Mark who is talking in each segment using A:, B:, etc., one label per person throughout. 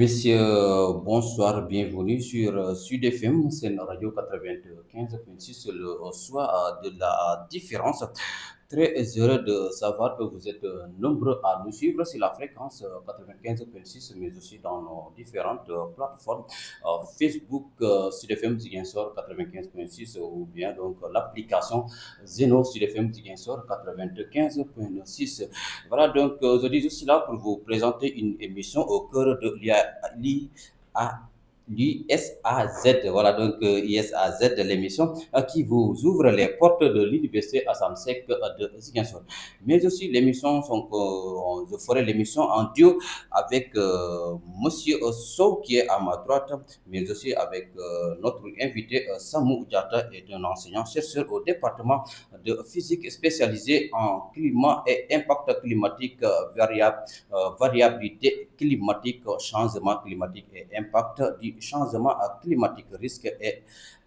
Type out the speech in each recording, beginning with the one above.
A: messieurs, bonsoir, bienvenue sur Sud FM, c'est une radio 95.6 le soir de la différence. Très heureux de savoir que vous êtes nombreux à nous suivre sur la fréquence 95.6, mais aussi dans nos différentes plateformes Facebook, Sud FM Ziguinchor 95.6 ou bien donc l'application Zeno Sud FM Ziguinchor 95.6. Voilà, donc aujourd'hui, je suis là pour vous présenter une émission au cœur de l'ISAZ. Voilà, donc ISAZ de l'émission qui vous ouvre les portes de l'Université Assam Sek de Ziguinchor. Mais aussi, l'émission, je ferai l'émission en duo avec Monsieur Sow qui est à ma droite, mais aussi avec notre invité Samou Diata, est un enseignant-chercheur au département de physique spécialisée en climat et impact climatique variabilité climatique, changement climatique et impact du changement climatique, risque et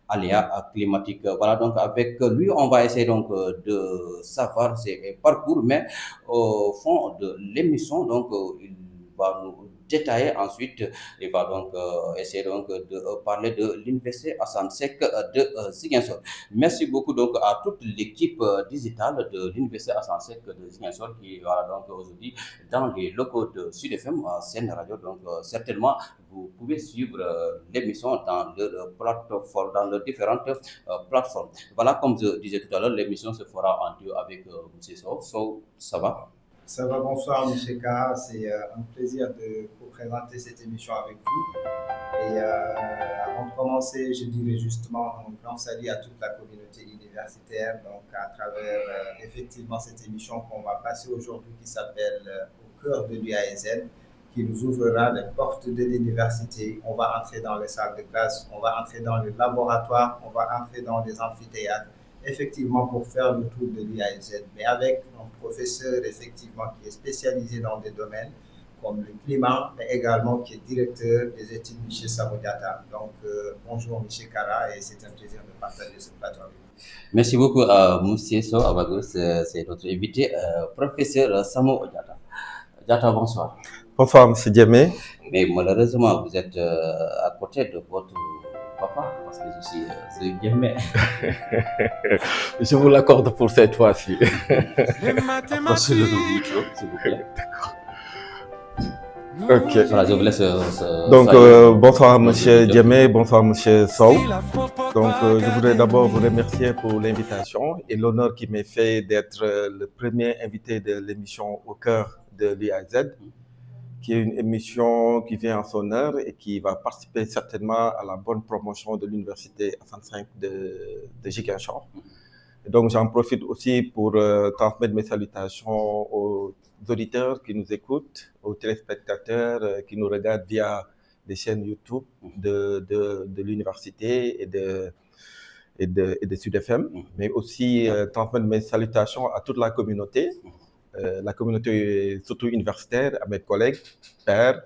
A: aléas climatiques. Voilà, donc avec lui, on va essayer donc de savoir ses parcours, mais au fond de l'émission, donc il va nous détailler ensuite. Il va donc essayer donc de parler de l'Université Assam Sek de Ziguinchor. Merci beaucoup donc à toute l'équipe digitale de l'Université Assam Sek de Ziguinchor qui voilà donc aujourd'hui dans les locaux de Sud FM, Sen Radio. Donc certainement vous pouvez suivre l'émission dans leur plateforme, dans leurs différentes plateformes. Voilà, comme je disais tout à l'heure, l'émission se fera en duo avec M. Sow. So, ça va?
B: Ça va, bonsoir, M. K. C'est un plaisir de vous présenter cette émission avec vous. Et avant de commencer, je dirais justement un grand salut à toute la communauté universitaire, donc à travers effectivement cette émission qu'on va passer aujourd'hui qui s'appelle Au cœur de l'UASN, qui nous ouvrira les portes de l'université. On va entrer dans les salles de classe, on va entrer dans les laboratoires, on va entrer dans les amphithéâtres, effectivement pour faire le tour de l'UASN, mais avec un professeur effectivement qui est spécialisé dans des domaines comme le climat, mais également qui est directeur des études M. Samodiata. Donc, bonjour M. Kara et c'est un plaisir de partager ce plateau avec vous.
A: Merci beaucoup à M. Sow Abagos, c'est notre invité, professeur Samo Diata. Diata, bonsoir.
C: Bonsoir, M. Diamé.
A: Mais malheureusement, vous êtes à côté de votre papa, parce que je suis Diamé.
C: Je vous l'accorde pour cette fois-ci.
A: Approchez le micro, s'il vous plaît.
C: D'accord.
A: Ok. Voilà, je vous laisse.
C: Donc, bonsoir M. Diamé, bonsoir M. Sow. Donc, je voudrais d'abord vous remercier pour l'invitation et l'honneur qui m'est fait d'être le premier invité de l'émission Au cœur de l'IAZ, qui est une émission qui vient en son heure et qui va participer certainement à la bonne promotion de l'Université Assam Sek de Ziguinchor. Donc, j'en profite aussi pour transmettre mes salutations aux auditeurs qui nous écoutent, aux téléspectateurs qui nous regardent via des chaînes YouTube de l'université et de Sud FM, mais aussi transmettre mes salutations à toute la communauté surtout universitaire, à mes collègues, pairs,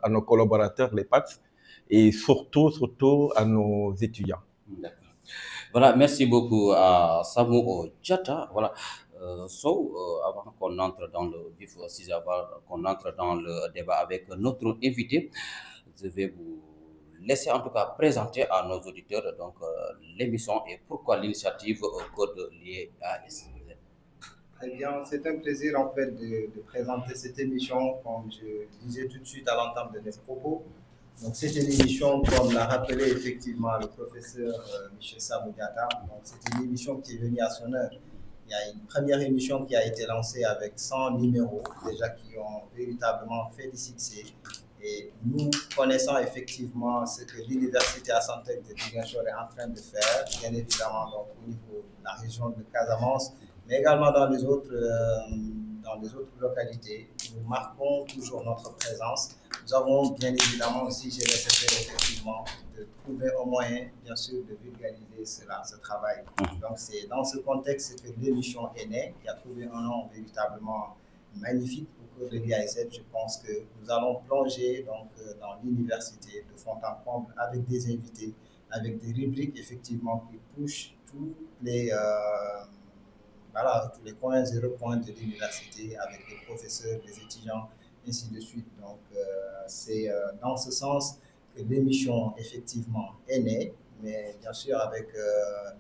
C: à nos collaborateurs, les PATS, et surtout à nos étudiants.
A: D'accord. Voilà, merci beaucoup à Samou Diata. Voilà. Avant qu'on entre dans le vif, avant qu'on entre dans le débat avec notre invité, je vais vous laisser en tout cas présenter à nos auditeurs donc l'émission et pourquoi l'initiative au code lié à l'ISAZ.
B: Très bien, c'est un plaisir en fait de présenter cette émission, comme je disais tout de suite à l'entame de mes propos. Donc c'est une émission, comme l'a rappelé effectivement le professeur M. Samodiata. Donc c'est une émission qui est venue à son heure. Il y a une première émission qui a été lancée avec 100 numéros déjà qui ont véritablement fait du succès. Et nous connaissons effectivement ce que l'Université Assam Sek de Ziguinchor est en train de faire, bien évidemment donc, au niveau de la région de Casamance, mais également dans les autres localités. Nous marquons toujours notre présence. Nous avons bien évidemment aussi, j'ai essayé effectivement de trouver un moyen, bien sûr, de vulgariser ce travail. Donc c'est dans ce contexte que l'émission est née, qui a trouvé un nom véritablement magnifique au cours de l'IASF. Je pense que nous allons plonger donc, dans l'université de fond en comble avec des invités, avec des rubriques effectivement qui touchent tous les coins et recoins de l'université avec des professeurs, des étudiants ainsi de suite. Donc, c'est dans ce sens que l'émission, effectivement, est née, mais bien sûr avec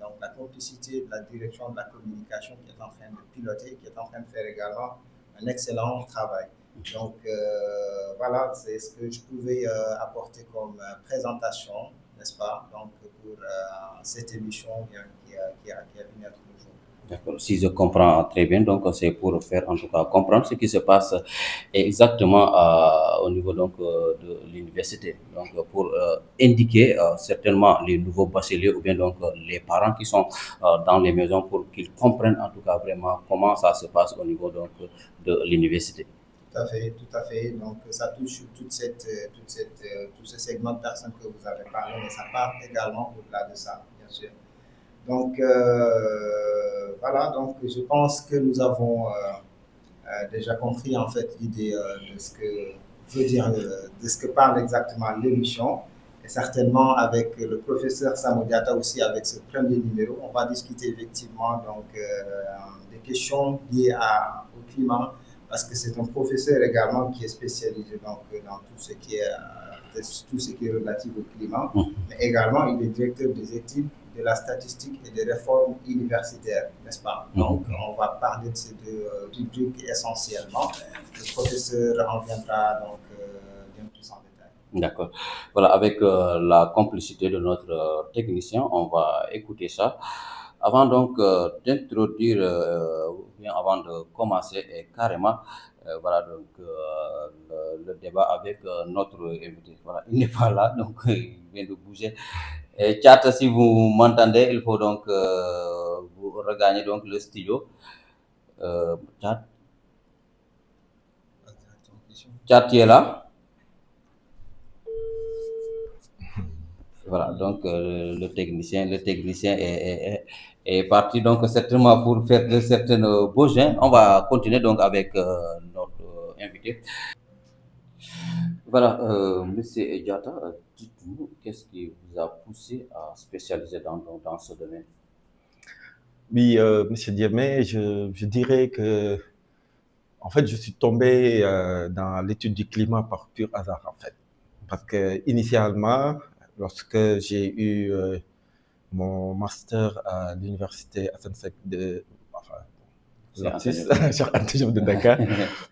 B: donc la complicité de la direction de la communication qui est en train de piloter, qui est en train de faire également un excellent travail. Donc, voilà, c'est ce que je pouvais apporter comme présentation, n'est-ce pas, donc pour cette émission qui a vu naître le jour.
A: D'accord, si je comprends très bien, donc c'est pour faire en tout cas comprendre ce qui se passe exactement au niveau donc de l'université. Donc pour indiquer certainement les nouveaux bacheliers ou bien donc les parents qui sont dans les maisons pour qu'ils comprennent en tout cas vraiment comment ça se passe au niveau donc de l'université.
B: Tout à fait, tout à fait. Donc, ça touche tout ce segment de personnes que vous avez parlé, mais ça part également au-delà de ça, bien sûr. Donc, voilà, donc je pense que nous avons déjà compris en fait l'idée de ce que veut dire, de ce que parle exactement l'émission. Et certainement avec le professeur Samodiata aussi, avec ce premier numéro, on va discuter effectivement donc, des questions liées au climat, parce que c'est un professeur également qui est spécialisé donc, dans tout ce qui est relatif au climat, mais également il est directeur des études de la statistique et des réformes universitaires, n'est-ce pas? Donc, on va parler de ces deux rubriques essentiellement. Le professeur en viendra donc bien plus en détail.
A: D'accord. Voilà, avec la complicité de notre technicien, on va écouter ça. Avant donc d'introduire, bien avant de commencer carrément, voilà donc le débat avec notre invité. Voilà, il n'est pas là, donc il vient de bouger. Et Tchata, si vous m'entendez, il faut donc vous regagner donc le studio. Tchat, tu es là? Voilà, donc le technicien est parti donc certainement pour faire de certaines besoins. On va continuer donc avec notre invité. Voilà, Monsieur Diatta, dites-nous, qu'est-ce qui vous a poussé à spécialiser dans ce domaine?
C: Oui, Monsieur Diamé, je dirais que, en fait, je suis tombé dans l'étude du climat par pur hasard, en fait. Parce que initialement, lorsque j'ai eu mon master à l'université Assane Seck de Dakar,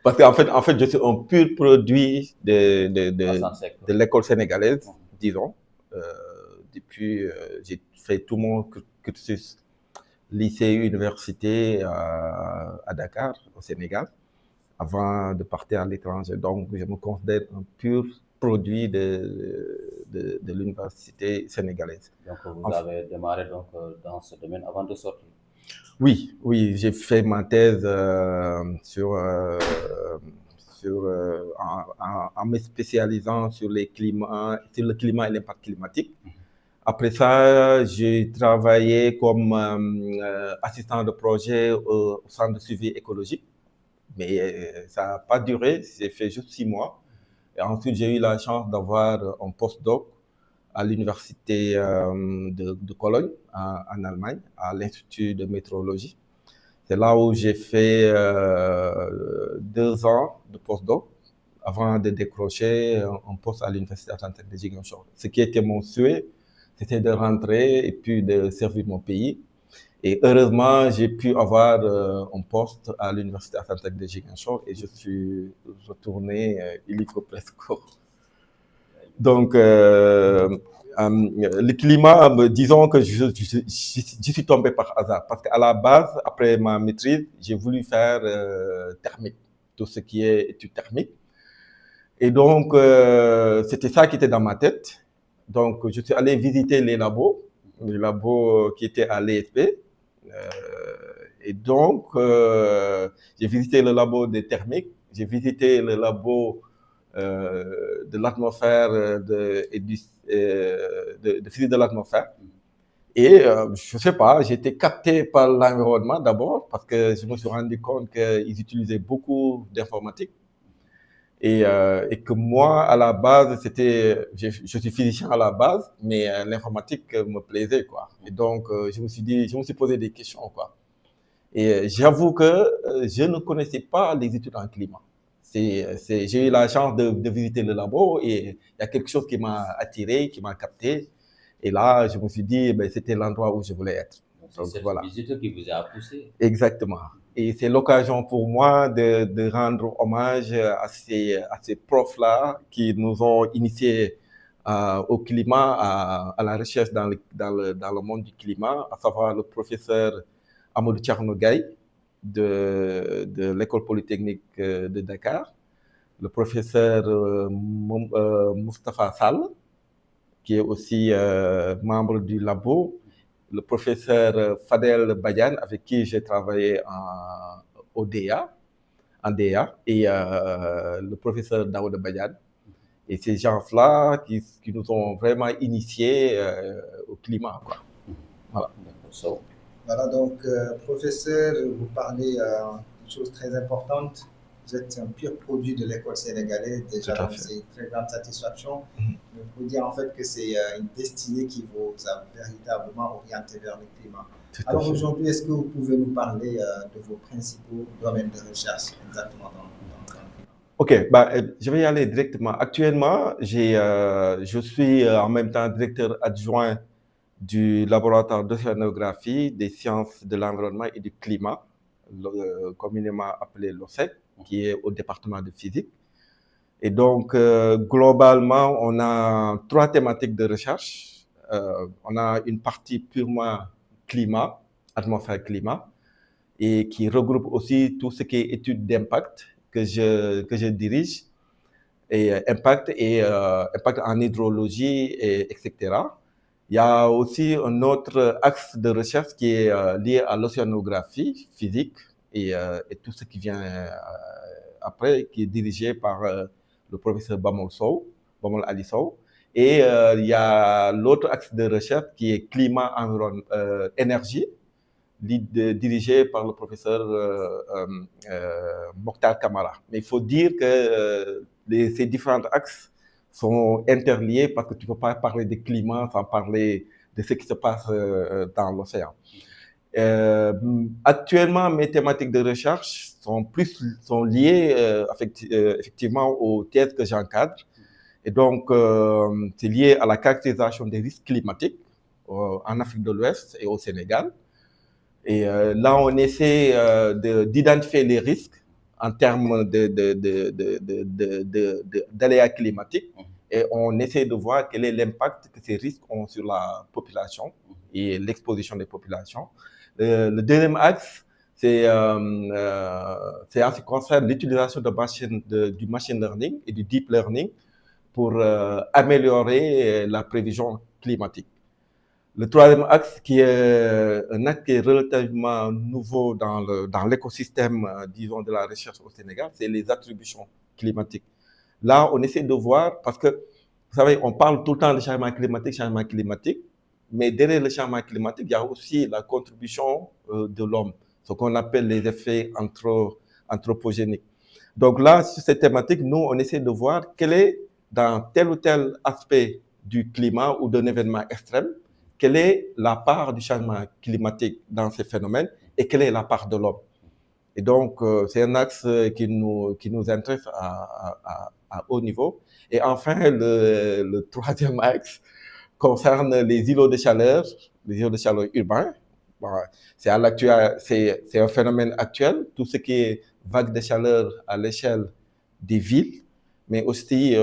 C: parce qu'en fait, je suis un pur produit de l'école sénégalaise, disons. Depuis, j'ai fait tout mon cursus lycée, université à Dakar, au Sénégal, avant de partir à l'étranger. Donc, je me considère un pur produit de l'université sénégalaise.
A: Donc, vous avez démarré donc, dans ce domaine avant de sortir?
C: Oui, j'ai fait ma thèse en me spécialisant sur le climat et l'impact climatique. Après ça, j'ai travaillé comme assistant de projet au centre de suivi écologique, mais ça n'a pas duré, j'ai fait juste 6 mois. Et ensuite, j'ai eu la chance d'avoir un postdoc à l'université de Cologne, en Allemagne, à l'Institut de météorologie. C'est là où j'ai fait 2 ans de postdoc avant de décrocher un poste à l'Université Atlantique de Ziguinchor. Ce qui était mon souhait, c'était de rentrer et puis de servir mon pays. Et heureusement, j'ai pu avoir un poste à l'Université Atlantique de Ziguinchor et je suis retourné illico presque. Donc, le climat, disons que je suis tombé par hasard. Parce qu'à la base, après ma maîtrise, j'ai voulu faire thermique, tout ce qui est études thermiques. Et donc, c'était ça qui était dans ma tête. Donc, je suis allé visiter les labos qui étaient à l'ESP. Et donc, j'ai visité le labo de thermique, j'ai visité le labo de l'atmosphère et de physique de l'atmosphère. Et je sais pas, j'ai été capté par l'environnement d'abord parce que je me suis rendu compte qu'ils utilisaient beaucoup d'informatique. Et que moi, à la base, je suis physicien à la base, mais l'informatique me plaisait, quoi. Et donc, je me suis posé des questions, quoi. Et j'avoue que je ne connaissais pas les études en climat. J'ai eu la chance de visiter le labo et il y a quelque chose qui m'a attiré, qui m'a capté. Et là, je me suis dit, ben, c'était l'endroit où je voulais être.
A: C'est cette visite qui vous a poussé.
C: Exactement. Et c'est l'occasion pour moi de rendre hommage à ces profs-là qui nous ont initiés au climat, à la recherche dans le monde du climat, à savoir le professeur Amadou Thierno Gaye de l'École polytechnique de Dakar, le professeur Moustapha Sall, qui est aussi membre du labo, le professeur Fadel Badiane, avec qui j'ai travaillé en DA, et le professeur Daouda Badiane. Et ces gens-là qui nous ont vraiment initiés au climat, quoi. Voilà.
B: Voilà, donc, professeur, vous parlez d'une chose très importante. Vous êtes un pur produit de l'école sénégalaise, déjà, c'est une très grande satisfaction. Mais il faut dire en fait que c'est une destinée qui vous a véritablement orienté vers le climat. Alors aujourd'hui, est-ce que vous pouvez nous parler de vos principaux domaines de recherche exactement dans le climat?
C: Ok, bah, je vais y aller directement. Actuellement, je suis en même temps directeur adjoint du laboratoire d'océanographie des sciences de l'environnement et du climat, communément appelé l'OCEC, qui est au département de physique. Et donc, globalement, on a 3 thématiques de recherche. On a une partie purement climat, atmosphère-climat, et qui regroupe aussi tout ce qui est études d'impact que je dirige, et impact en hydrologie, etc. Il y a aussi un autre axe de recherche qui est lié à l'océanographie physique et tout ce qui vient après, qui est dirigé par le professeur Bamol Ali Sow. Et il y a l'autre axe de recherche qui est climat, environnement, énergie, dirigé par le professeur Mokhtar Kamara. Mais il faut dire que ces différents axes sont interliés parce que tu ne peux pas parler de climat sans parler de ce qui se passe dans l'océan. Actuellement, mes thématiques de recherche sont liées effectivement aux thèses que j'encadre. Et donc, c'est lié à la caractérisation des risques climatiques en Afrique de l'Ouest et au Sénégal. Et là, on essaie d'identifier les risques en termes d'aléas climatiques et on essaie de voir quel est l'impact que ces risques ont sur la population et l'exposition des populations. Le deuxième axe, c'est en ce qui concerne l'utilisation du machine learning et du deep learning pour améliorer la prévision climatique. Le troisième axe, qui est un axe qui est relativement nouveau dans l'écosystème, disons, de la recherche au Sénégal, c'est les attributions climatiques. Là, on essaie de voir, parce que, vous savez, on parle tout le temps de changement climatique, mais derrière le changement climatique, il y a aussi la contribution de l'homme, ce qu'on appelle les effets anthropogéniques. Donc là, sur cette thématique, nous, on essaie de voir quel est, dans tel ou tel aspect du climat ou d'un événement extrême, quelle est la part du changement climatique dans ces phénomènes et quelle est la part de l'homme. Et donc, c'est un axe qui nous intéresse à haut niveau. Et enfin, le troisième axe concerne les îlots de chaleur urbains. Bon, c'est un phénomène actuel, tout ce qui est vague de chaleur à l'échelle des villes, mais aussi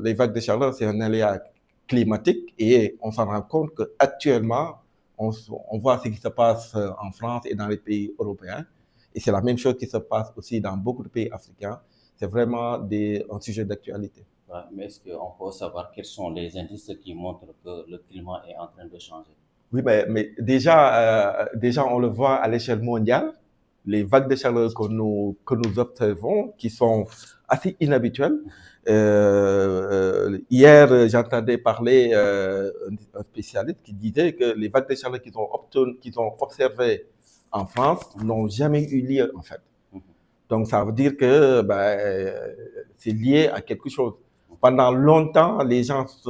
C: les vagues de chaleur, c'est un aléa climatique et on s'en rend compte qu'actuellement, on voit ce qui se passe en France et dans les pays européens. Et c'est la même chose qui se passe aussi dans beaucoup de pays africains. C'est vraiment un sujet d'actualité.
A: Ouais, mais est-ce qu'on peut savoir quels sont les indices qui montrent que le climat est en train de changer?
C: Oui, mais déjà, on le voit à l'échelle mondiale. Les vagues de chaleur que nous observons, qui sont assez inhabituelles. Hier, j'entendais parler un spécialiste qui disait que les vagues de chaleur qu'ils ont observées en France n'ont jamais eu lieu, en fait. Donc, ça veut dire que c'est lié à quelque chose. Pendant longtemps, les gens se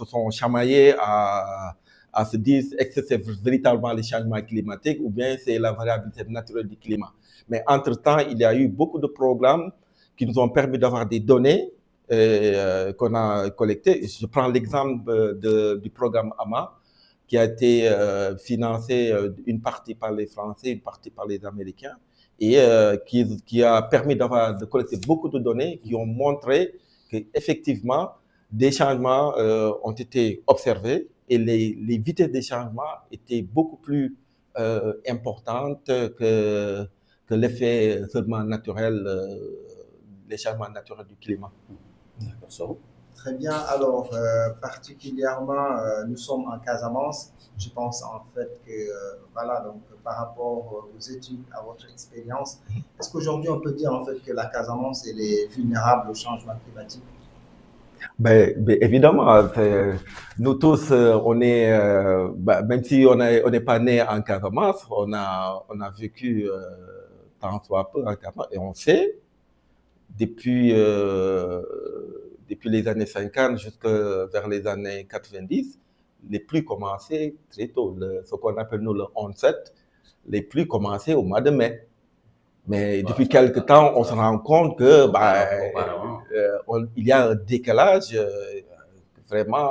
C: sont chamaillés à à se dire est-ce que c'est véritablement les changements climatiques ou bien c'est la variabilité naturelle du climat. Mais entre-temps, il y a eu beaucoup de programmes qui nous ont permis d'avoir des données qu'on a collectées. Je prends l'exemple du programme AMA, qui a été financé une partie par les Français, une partie par les Américains, et qui a permis de collecter beaucoup de données qui ont montré qu'effectivement, des changements ont été observés et les vitesses des changements étaient beaucoup plus importantes que l'effet seulement naturel, les changements naturels du climat.
A: D'accord.
B: Très bien. Alors, particulièrement, nous sommes en Casamance. Je pense en fait que, voilà, donc par rapport aux études, à votre expérience, est-ce qu'aujourd'hui on peut dire en fait que la Casamance elle est vulnérable au changement climatique?
C: Ben, évidemment, nous tous, on est, même si on n'est pas né en Casamance, on a vécu tant soit peu en Casamance et on sait depuis les années 50 jusqu'à vers les années 90, les pluies commençaient très tôt. Ce qu'on appelle nous le 11-7, les pluies commençaient au mois de mai. Mais depuis quelque temps, on se rend compte que il y a un décalage vraiment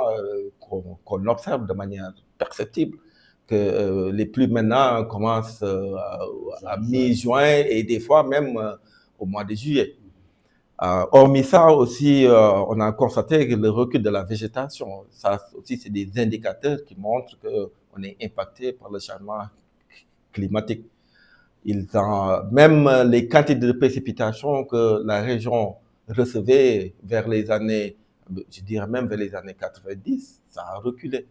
C: qu'on observe de manière perceptible, que les pluies maintenant commencent à mi-juin et des fois même au mois de juillet. Hormis ça aussi, on a constaté que le recul de la végétation, ça aussi c'est des indicateurs qui montrent qu'on est impacté par le changement climatique. Même les quantités de précipitations que la région recevait vers les années, je dirais même vers les années 90, ça a reculé.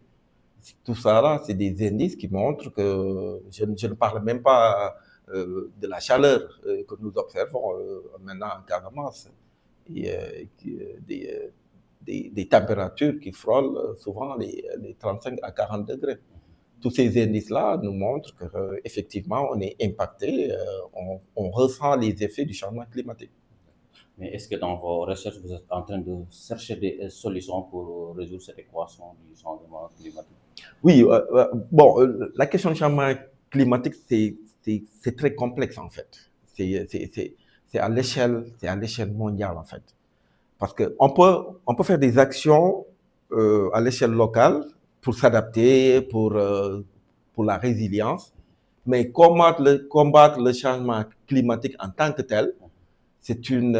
C: Tout ça là, c'est des indices qui montrent que je ne parle même pas de la chaleur que nous observons maintenant en Casamance, et des températures qui frôlent souvent les 35 à 40 degrés. Tous ces indices-là nous montrent qu'effectivement, on est impacté, on ressent les effets du changement climatique.
A: Mais est-ce que dans vos recherches, vous êtes en train de chercher des solutions pour résoudre cette équation du changement climatique?
C: Oui, bon, la question du changement climatique, c'est très complexe en fait. C'est à l'échelle mondiale en fait. Parce qu'on peut faire des actions à l'échelle locale pour s'adapter, pour la résilience, mais combattre le changement climatique en tant que tel, c'est une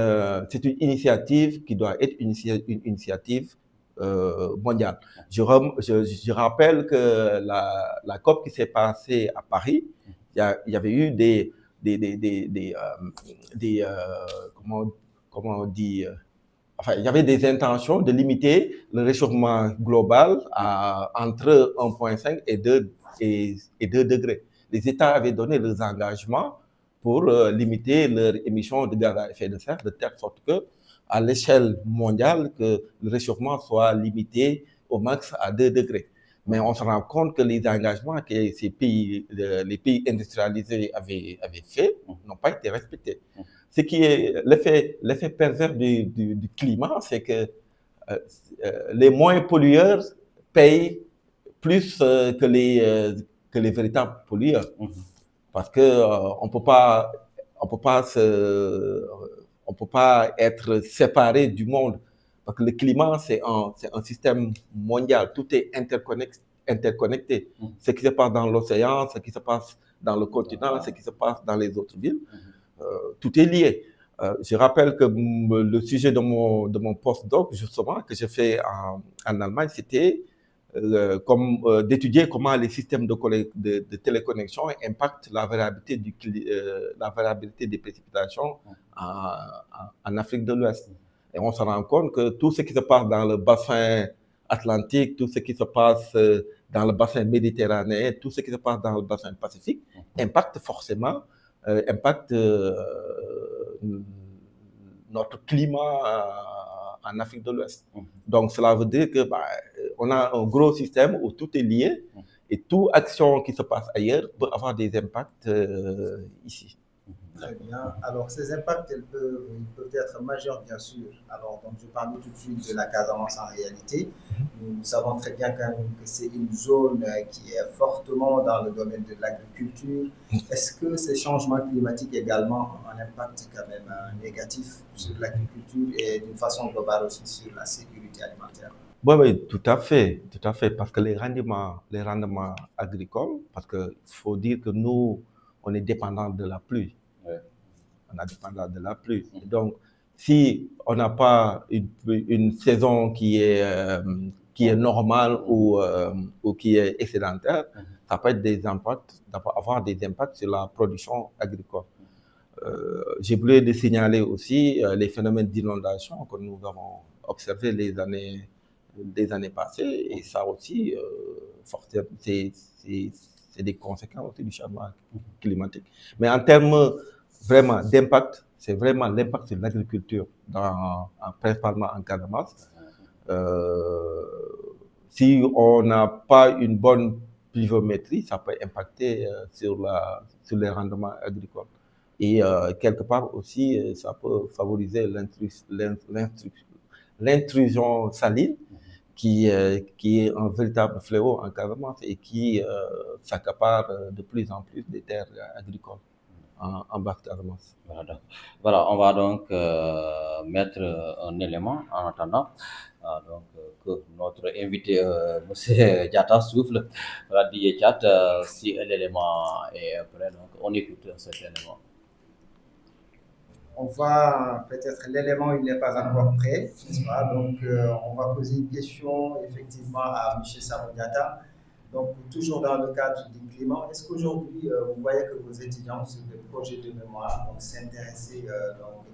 C: initiative qui doit être une initiative mondiale. Je rappelle que la COP qui s'est passée à Paris, il y avait eu comment on dit, enfin, il y avait des intentions de limiter le réchauffement global entre 1,5 et 2 degrés. Les États avaient donné leurs engagements pour limiter leurs émissions de gaz à effet de serre, de telle sorte que, à l'échelle mondiale, que le réchauffement soit limité au max à 2 degrés. Mais on se rend compte que les engagements que les pays industrialisés avaient faits n'ont pas été respectés. Ce qui est l'effet pervers du climat, c'est que les moins pollueurs payent plus que les véritables pollueurs. Parce que on peut pas être séparé du monde. Parce que le climat, c'est un système mondial. Tout est interconnecté. Ce qui se passe dans l'océan, ce qui se passe dans le continent, ce qui se passe dans les autres villes, tout est lié. Je rappelle que le sujet de mon postdoc, justement, que j'ai fait en Allemagne, c'était d'étudier comment les systèmes de téléconnexion impactent la variabilité des précipitations en Afrique de l'Ouest. Et on se rend compte que tout ce qui se passe dans le bassin atlantique, tout ce qui se passe dans le bassin méditerranéen, tout ce qui se passe dans le bassin pacifique impacte forcément notre climat en Afrique de l'Ouest. Donc, cela veut dire que on a un gros système où tout est lié et toute action qui se passe ailleurs peut avoir des impacts ici.
B: Très bien. Alors, ces impacts, ils peuvent être majeurs, bien sûr. Alors, donc, je parle tout de suite de la Casamance en réalité. Nous savons très bien quand même que c'est une zone qui est fortement dans le domaine de l'agriculture. Est-ce que ces changements climatiques également ont un impact quand même négatif sur l'agriculture et d'une façon globale aussi sur la sécurité alimentaire?
C: Oui, oui, tout à fait, parce que les rendements agricoles, parce qu'il faut dire que nous, on est dépendant de la pluie.
A: Ouais.
C: On est dépendant de la pluie. Donc, si on n'a pas une saison qui est normale ou qui est excédentaire, ça peut avoir des impacts sur la production agricole. J'ai oublié de signaler aussi les phénomènes d'inondation que nous avons observés les années passées, et ça aussi, c'est des conséquences aussi du changement climatique. Mais en termes vraiment d'impact, c'est vraiment l'impact sur l'agriculture, principalement en Casamance. Si on n'a pas une bonne pluviométrie, ça peut impacter sur les rendements agricoles. Et quelque part aussi, ça peut favoriser l'intrusion saline, qui est un véritable fléau en Casamance et qui s'accapare de plus en plus des terres agricoles en Basse-Casamance.
A: Voilà, on va donc mettre un élément en attendant que notre invité, M. Diatta, souffle. Voilà, dit Diat, si l'élément est prêt, donc on écoute cet élément.
B: On va, peut-être l'élément, il n'est pas encore prêt, n'est-ce pas? Donc, on va poser une question effectivement à M. Diatta. Donc, toujours dans le cadre du climat, est-ce qu'aujourd'hui, vous voyez que vos étudiants sur des projets de mémoire s'intéressent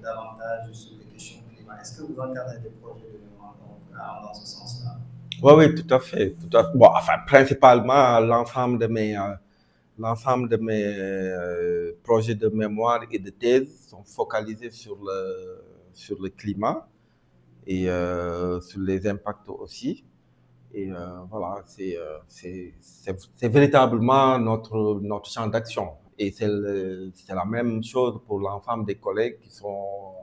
B: davantage sur les questions climat? Est-ce que vous encadrez des projets de mémoire dans ce sens-là?
C: Oui, tout à fait. Bon, enfin, principalement, l'ensemble de mes projets de mémoire et de thèse sont focalisés sur le climat et sur les impacts aussi. Et voilà, c'est véritablement notre champ d'action. Et c'est la même chose pour l'ensemble des collègues qui sont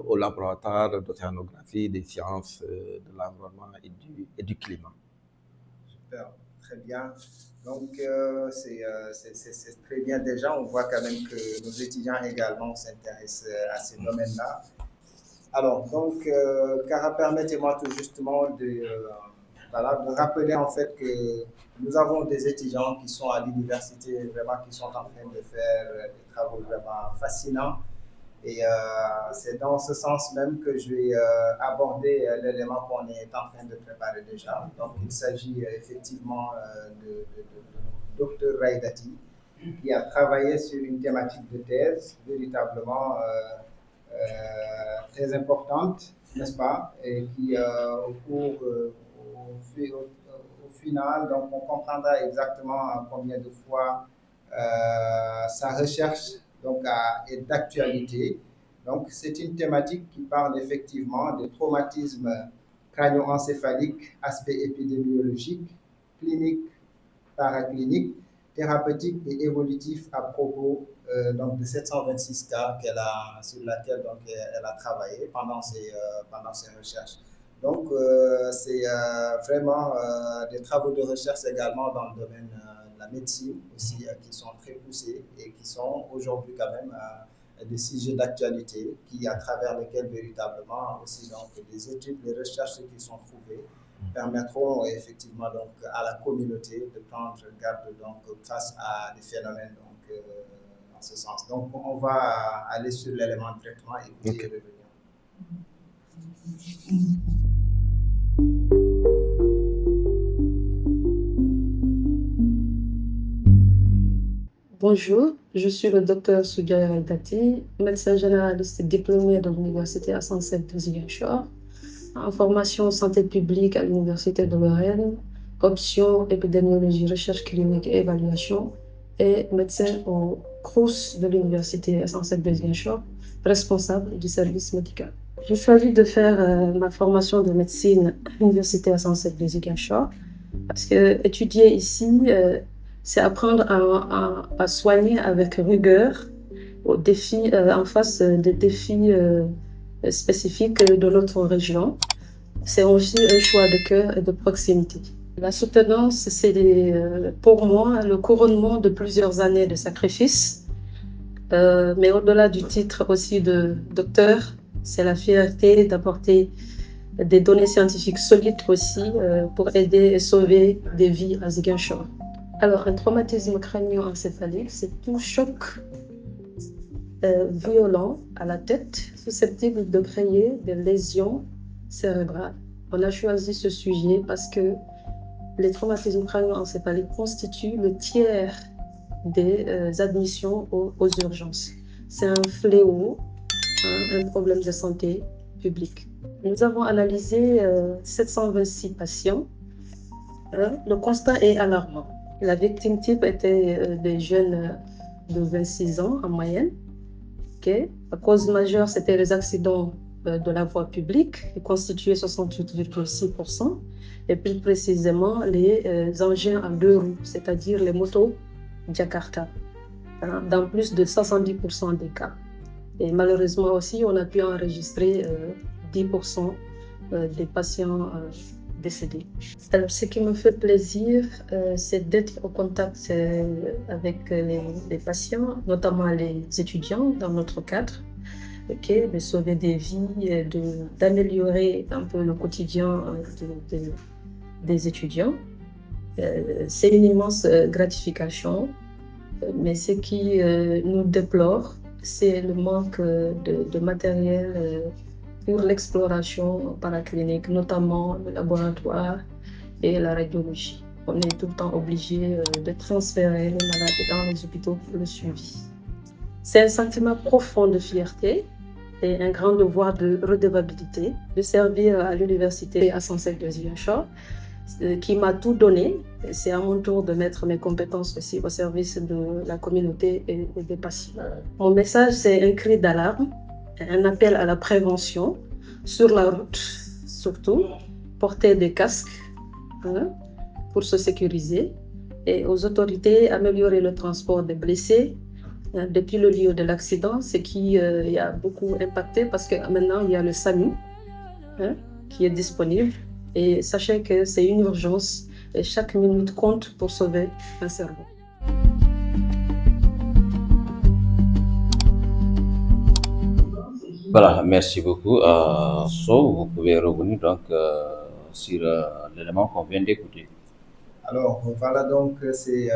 C: au laboratoire d'océanographie, des sciences de l'environnement et du climat.
B: Super, très bien. Donc, c'est très bien déjà. On voit quand même que nos étudiants également s'intéressent à ces domaines-là. Alors, donc, Cara, permettez-moi tout justement de rappeler en fait que nous avons des étudiants qui sont à l'université, vraiment qui sont en train de faire des travaux vraiment fascinants. Et c'est dans ce sens même que je vais aborder l'élément qu'on est en train de préparer déjà. Donc, il s'agit effectivement de Dr Raïdati, qui a travaillé sur une thématique de thèse véritablement très importante, n'est-ce pas? Et qui, au final, donc on comprendra exactement combien de fois sa recherche est d'actualité. Donc, c'est une thématique qui parle effectivement des traumatismes crânio-encéphaliques, aspects épidémiologiques, cliniques, paracliniques, thérapeutiques et évolutifs à propos de 726 cas sur laquelle elle a travaillé pendant ses recherches. Donc, c'est vraiment des travaux de recherche également dans le domaine de la médecine aussi qui sont très poussés et qui sont aujourd'hui quand même des sujets d'actualité qui, à travers lesquels véritablement aussi des études, des recherches qui sont trouvées permettront effectivement à la communauté de prendre garde face à des phénomènes dans ce sens. Donc, on va aller sur l'élément directement et écouter et revenir.
D: Bonjour, je suis le docteur Soudia Raïdati, médecin généraliste diplômé de l'Université Hassan II de Ziguinchor, en formation santé publique à l'Université de Lorraine, option épidémiologie, recherche clinique et évaluation, et médecin au CROUS de l'Université Hassan II de Ziguinchor, responsable du service médical. J'ai choisi de faire ma formation de médecine à l'Université Hassan II de Ziguinchor parce que étudier ici, c'est apprendre à soigner avec rigueur aux défis, en face des défis spécifiques de notre région. C'est aussi un choix de cœur et de proximité. La soutenance, c'est pour moi le couronnement de plusieurs années de sacrifice, mais au-delà du titre aussi de docteur, c'est la fierté d'apporter des données scientifiques solides aussi pour aider et sauver des vies à Ziguinchor. Alors, un traumatisme crânio-encéphalique, c'est tout choc violent à la tête, susceptible de créer des lésions cérébrales. On a choisi ce sujet parce que les traumatismes crânio-encéphaliques constituent le tiers des admissions aux urgences. C'est un fléau, un problème de santé publique. Nous avons analysé 726 patients. Le constat est alarmant. La victime type était des jeunes de 26 ans en moyenne. La cause majeure, c'était les accidents de la voie publique, qui constituaient 68,6%, et plus précisément les engins à deux roues, c'est-à-dire les motos Jakarta, dans plus de 70% des cas. Et malheureusement aussi, on a pu enregistrer 10% des patients décédés. Alors, ce qui me fait plaisir, c'est d'être au contact avec les patients, notamment les étudiants dans notre cadre, de sauver des vies, d'améliorer un peu le quotidien des étudiants. C'est une immense gratification, mais ce qui nous déplore, c'est le manque de matériel pour l'exploration paraclinique, notamment le laboratoire et la radiologie. On est tout le temps obligé de transférer les malades dans les hôpitaux pour le suivi. C'est un sentiment profond de fierté et un grand devoir de redevabilité de servir à l'université A107 de Ziguinchor, qui m'a tout donné. C'est à mon tour de mettre mes compétences aussi au service de la communauté et des patients. Mon message, c'est un cri d'alarme, un appel à la prévention sur la route, surtout porter des casques pour se sécuriser, et aux autorités améliorer le transport des blessés depuis le lieu de l'accident, ce qui a beaucoup impacté parce que maintenant il y a le SAMU qui est disponible, et sachez que c'est une urgence et chaque minute compte pour sauver un cerveau.
A: Voilà, merci beaucoup. So, vous pouvez revenir donc sur l'élément qu'on vient d'écouter.
B: Alors voilà, donc c'est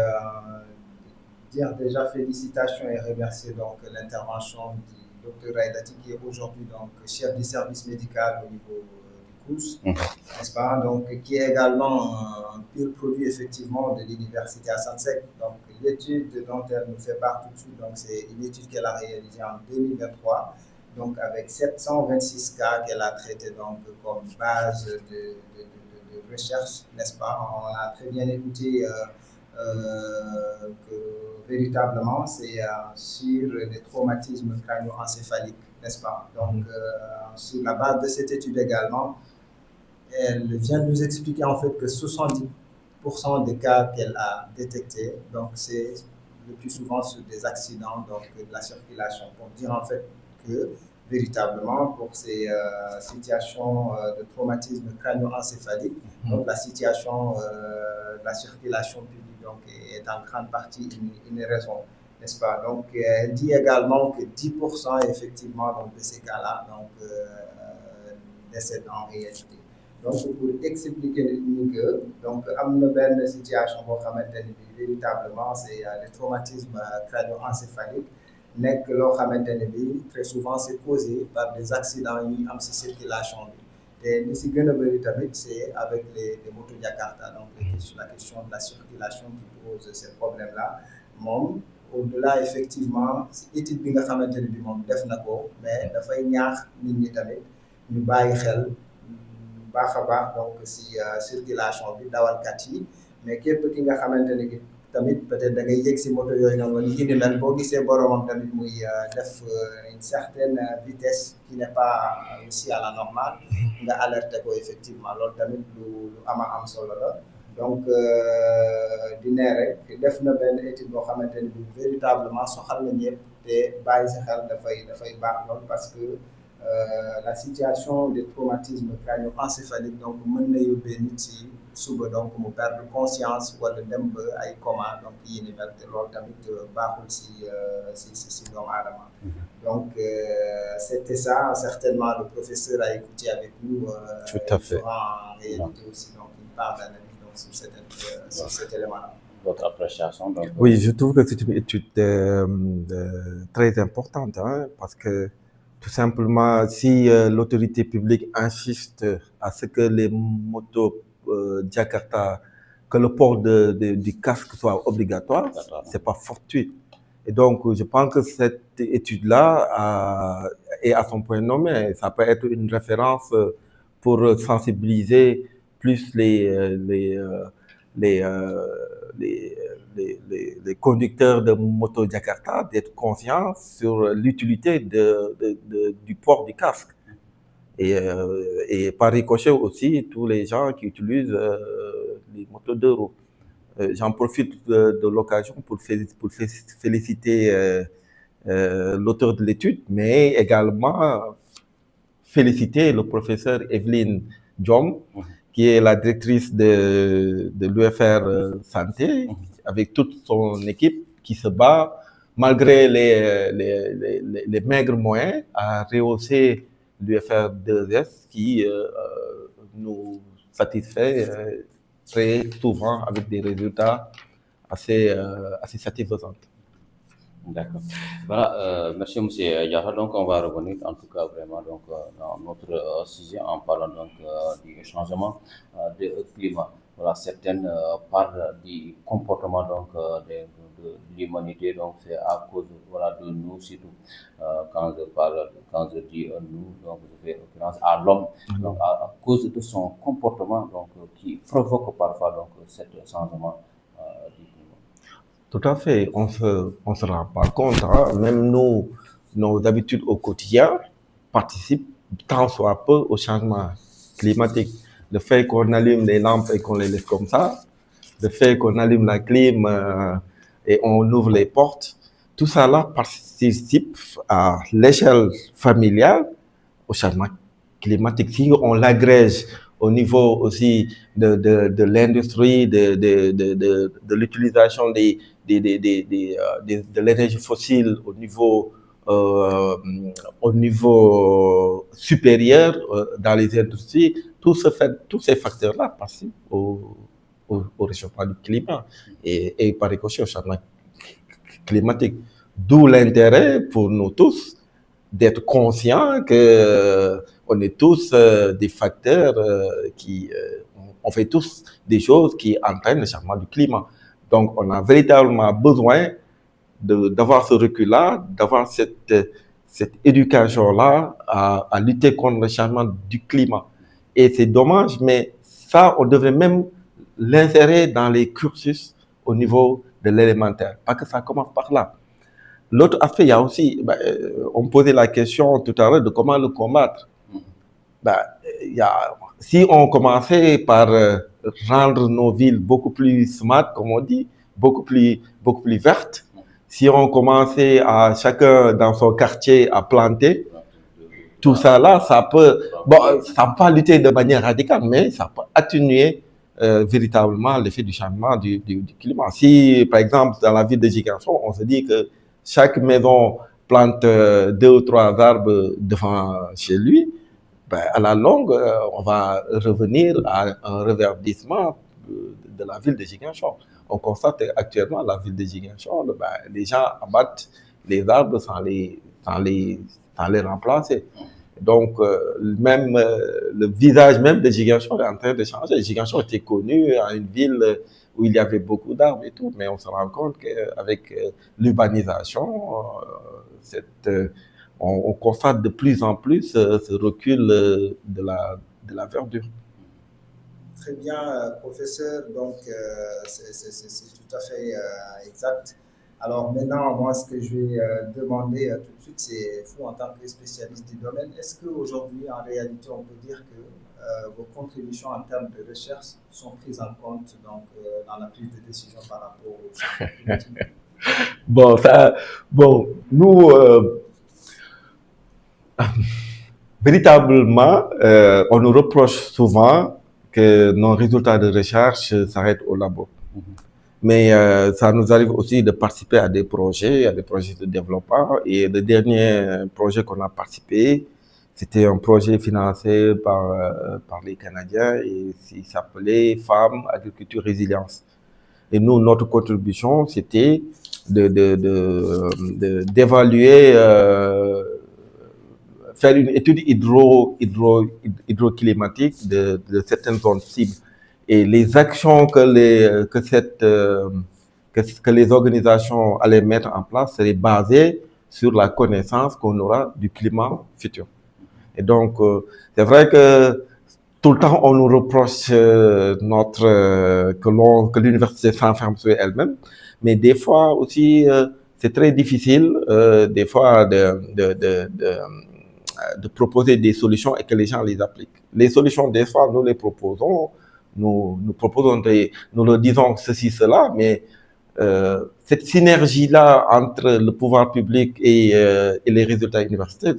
B: dire déjà félicitations et remercier donc l'intervention du Dr Raïdati, qui est aujourd'hui donc chef du service médical au niveau du COUS, n'est-ce pas? Donc qui est également un pur produit effectivement de l'université A107. Donc l'étude dont elle nous fait part tout de suite, donc c'est une étude qu'elle a réalisée en 2023. Donc avec 726 cas qu'elle a traités donc comme base de recherche, n'est-ce pas? On a très bien écouté que véritablement c'est sur les traumatismes crânio-encéphaliques, n'est-ce pas? Donc sur la base de cette étude également, elle vient nous expliquer en fait que 70% des cas qu'elle a détectés, donc c'est le plus souvent sur des accidents donc de la circulation, pour dire en fait que véritablement pour ces situations de traumatisme crânio-encéphalique, donc la situation de la circulation publique donc, est en grande partie une raison, n'est-ce pas? Donc elle dit également que 10% effectivement donc, de ces cas-là décèdent en réalité. Donc pour expliquer que donc am na benn situation boo xamante ni bi véritablement c'est le traumatisme crânio-encéphalique, nekk loo xamante ne bi très souvent c'est causé par des accidents yi am ci circulation bi, te li si gën a bëri tamit c'est avec les motos Jakarta, donc la question de la circulation qui pose ces problèmes là. Moom au-delà effectivement si étude bi nga xamante ne bi moom def na ko, mais dafay ñaax nit ñi tamit ñu bàyyi xel baax a baax donc si circulation bi dawalkat yi, mais képp ki nga xamante ne tamit peut-être da ngay yëg si moto yooyu noonu wala yi ni mel, boo gisee boromam tamit muy def une certaine vitesse qui n'est pas aussi à la normale, nga alerter ko effectivement, loolu tamit lu ama am solo la. donc di ne rek def na benn étude boo xamante ni bi véritablement soxal na ñëpp te bàyyi si xel dafay baax lool parce que la situation des traumatismes crânio-encéphaliques donc mën na yóbbee nit si suba donc mu perdre conscience wala dem ba ay coma donc yi ni mel te loolu tamit baaxul si doomu aadama. Donc c'était ça certainement le professeur a écouté avec nous.
C: Tout à fait.
B: En réalité aussi donc une part d'analyse donc sur cet élément-là.
A: Votre appréciation donc.
C: Oui, je trouve que c'est une étude très importante, hein, parce que tout simplement, si l'autorité publique insiste à ce que les motos Jakarta, que le port du casque soit obligatoire, c'est pas fortuit. Et donc, je pense que cette étude-là est à son point nommé. Ça peut être une référence pour sensibiliser plus les conducteurs de moto Jakarta d'être conscients sur l'utilité du port du casque. Et par ricochet aussi, tous les gens qui utilisent les motos de roues. J'en profite de l'occasion pour féliciter l'auteur de l'étude, mais également féliciter le professeur Evelyne Diom, qui est la directrice de l'UFR Santé, avec toute son équipe qui se bat, malgré les maigres moyens, à rehausser l'UFR 2S qui nous satisfait très souvent avec des résultats assez satisfaisants.
A: D'accord. Voilà, merci M. Diarra. Donc, on va revenir en tout cas vraiment donc, dans notre sujet en parlant donc du changement de climat. Voilà, certaines parts du comportement donc de l'humanité. Donc, c'est à cause voilà de nous surtout. Quand je dis nous, donc je fais référence à l'homme. Donc, à cause de son comportement donc qui provoque parfois donc cet changement du climat.
C: Tout à fait, on se rend pas compte, hein? Même nous, nos habitudes au quotidien participent tant soit peu au changement climatique. Le fait qu'on allume les lampes et qu'on les laisse comme ça, le fait qu'on allume la clim et on ouvre les portes, tout ça là participe à l'échelle familiale au changement climatique. Si on l'agrège au niveau aussi de l'industrie, de l'utilisation de l'énergie fossile au niveau supérieur dans les industries, tous ces facteurs-là participent au réchauffement du climat et par ricochet au changement climatique. D'où l'intérêt pour nous tous d'être conscients qu'on est tous des facteurs on fait tous des choses qui entraînent le changement du climat. Donc, on a véritablement besoin d'avoir ce recul-là, d'avoir cette éducation-là à lutter contre le changement du climat. Et c'est dommage, mais ça, on devrait même l'insérer dans les cursus au niveau de l'élémentaire, parce que ça commence par là. L'autre aspect, il y a aussi, on me posait la question tout à l'heure de comment le combattre. Si on commençait par rendre nos villes beaucoup plus smart, comme on dit, beaucoup plus vertes, si on commençait à chacun dans son quartier à planter, tout ça là, ça peut pas lutter de manière radicale, mais ça peut atténuer véritablement l'effet du changement du climat. Si, par exemple, dans la ville de Ziguinchor, on se dit que chaque maison plante 2 ou 3 arbres devant chez lui, à la longue, on va revenir à un reverdissement de la ville de Ziguinchor. On constate actuellement la ville de Ziguinchor, les gens abattent les arbres sans les remplacer. Donc, même le visage même de Ziguinchor est en train de changer. Ziguinchor était connu à une ville où il y avait beaucoup d'arbres et tout, mais on se rend compte qu'avec l'urbanisation, on constate de plus en plus ce recul de la verdure.
B: Très bien, professeur. Donc, c'est tout à fait exact. Alors maintenant, moi, ce que je vais demander tout de suite, c'est vous, en tant que spécialiste du domaine, est-ce qu'aujourd'hui, en réalité, on peut dire que vos contributions en termes de recherche sont prises en compte donc, dans la prise de décision par rapport au changement climatique?
C: Nous, véritablement, on nous reproche souvent que nos résultats de recherche s'arrêtent au labo. Mais ça nous arrive aussi de participer à des projets de développement. Et le dernier projet qu'on a participé, c'était un projet financé par les Canadiens et il s'appelait Femmes, Agriculture, Résilience. Et nous, notre contribution, c'était d'évaluer, faire une étude hydroclimatique de certaines zones cibles. Et les actions que les organisations allaient mettre en place seraient basées sur la connaissance qu'on aura du climat futur. Et donc, c'est vrai que tout le temps, on nous reproche que l'université s'enferme sur elle-même, mais des fois aussi, c'est très difficile, des fois, de proposer des solutions et que les gens les appliquent. Les solutions, des fois, nous les proposons, nous leur disons ceci, cela, mais cette synergie-là entre le pouvoir public et les résultats universitaires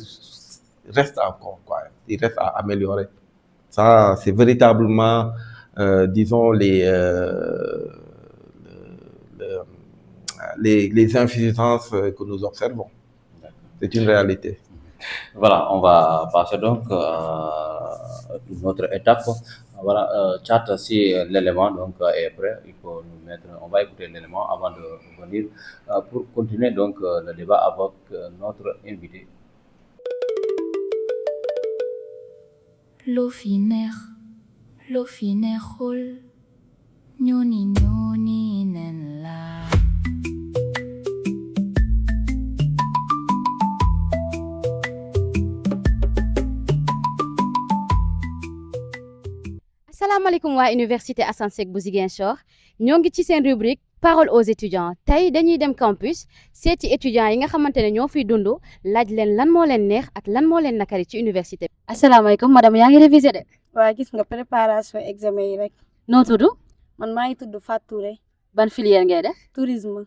C: reste encore, quoi. Il reste à améliorer. Ça, c'est véritablement, disons, les insuffisances que nous observons. C'est une réalité.
A: Voilà, on va passer donc à une autre étape. Voilà, chat, si l'élément donc est prêt, il faut nous mettre, on va écouter l'élément avant de venir pour continuer donc le débat avec notre invité.
E: Lofinerhol, nyoni nenla.
F: asalaamaaleykum waa université Assane Seck bu Ziguinchor ñoo ngi ci seen rubrique parole aux étudiants tey dañuy dem campus seeti étudiants yi nga xamante ne ñoo fiy dund laaj leen lan moo leen neex ak lan moo leen nakari ci université bi. asalaamaaleykum madame yaa ngi révisé de.
G: waa gis nga préparation examen yi rek.
F: noo tudd.
G: man maa ngi tudd Fatou Touré.
F: ban filière ngay def.
G: tourisme.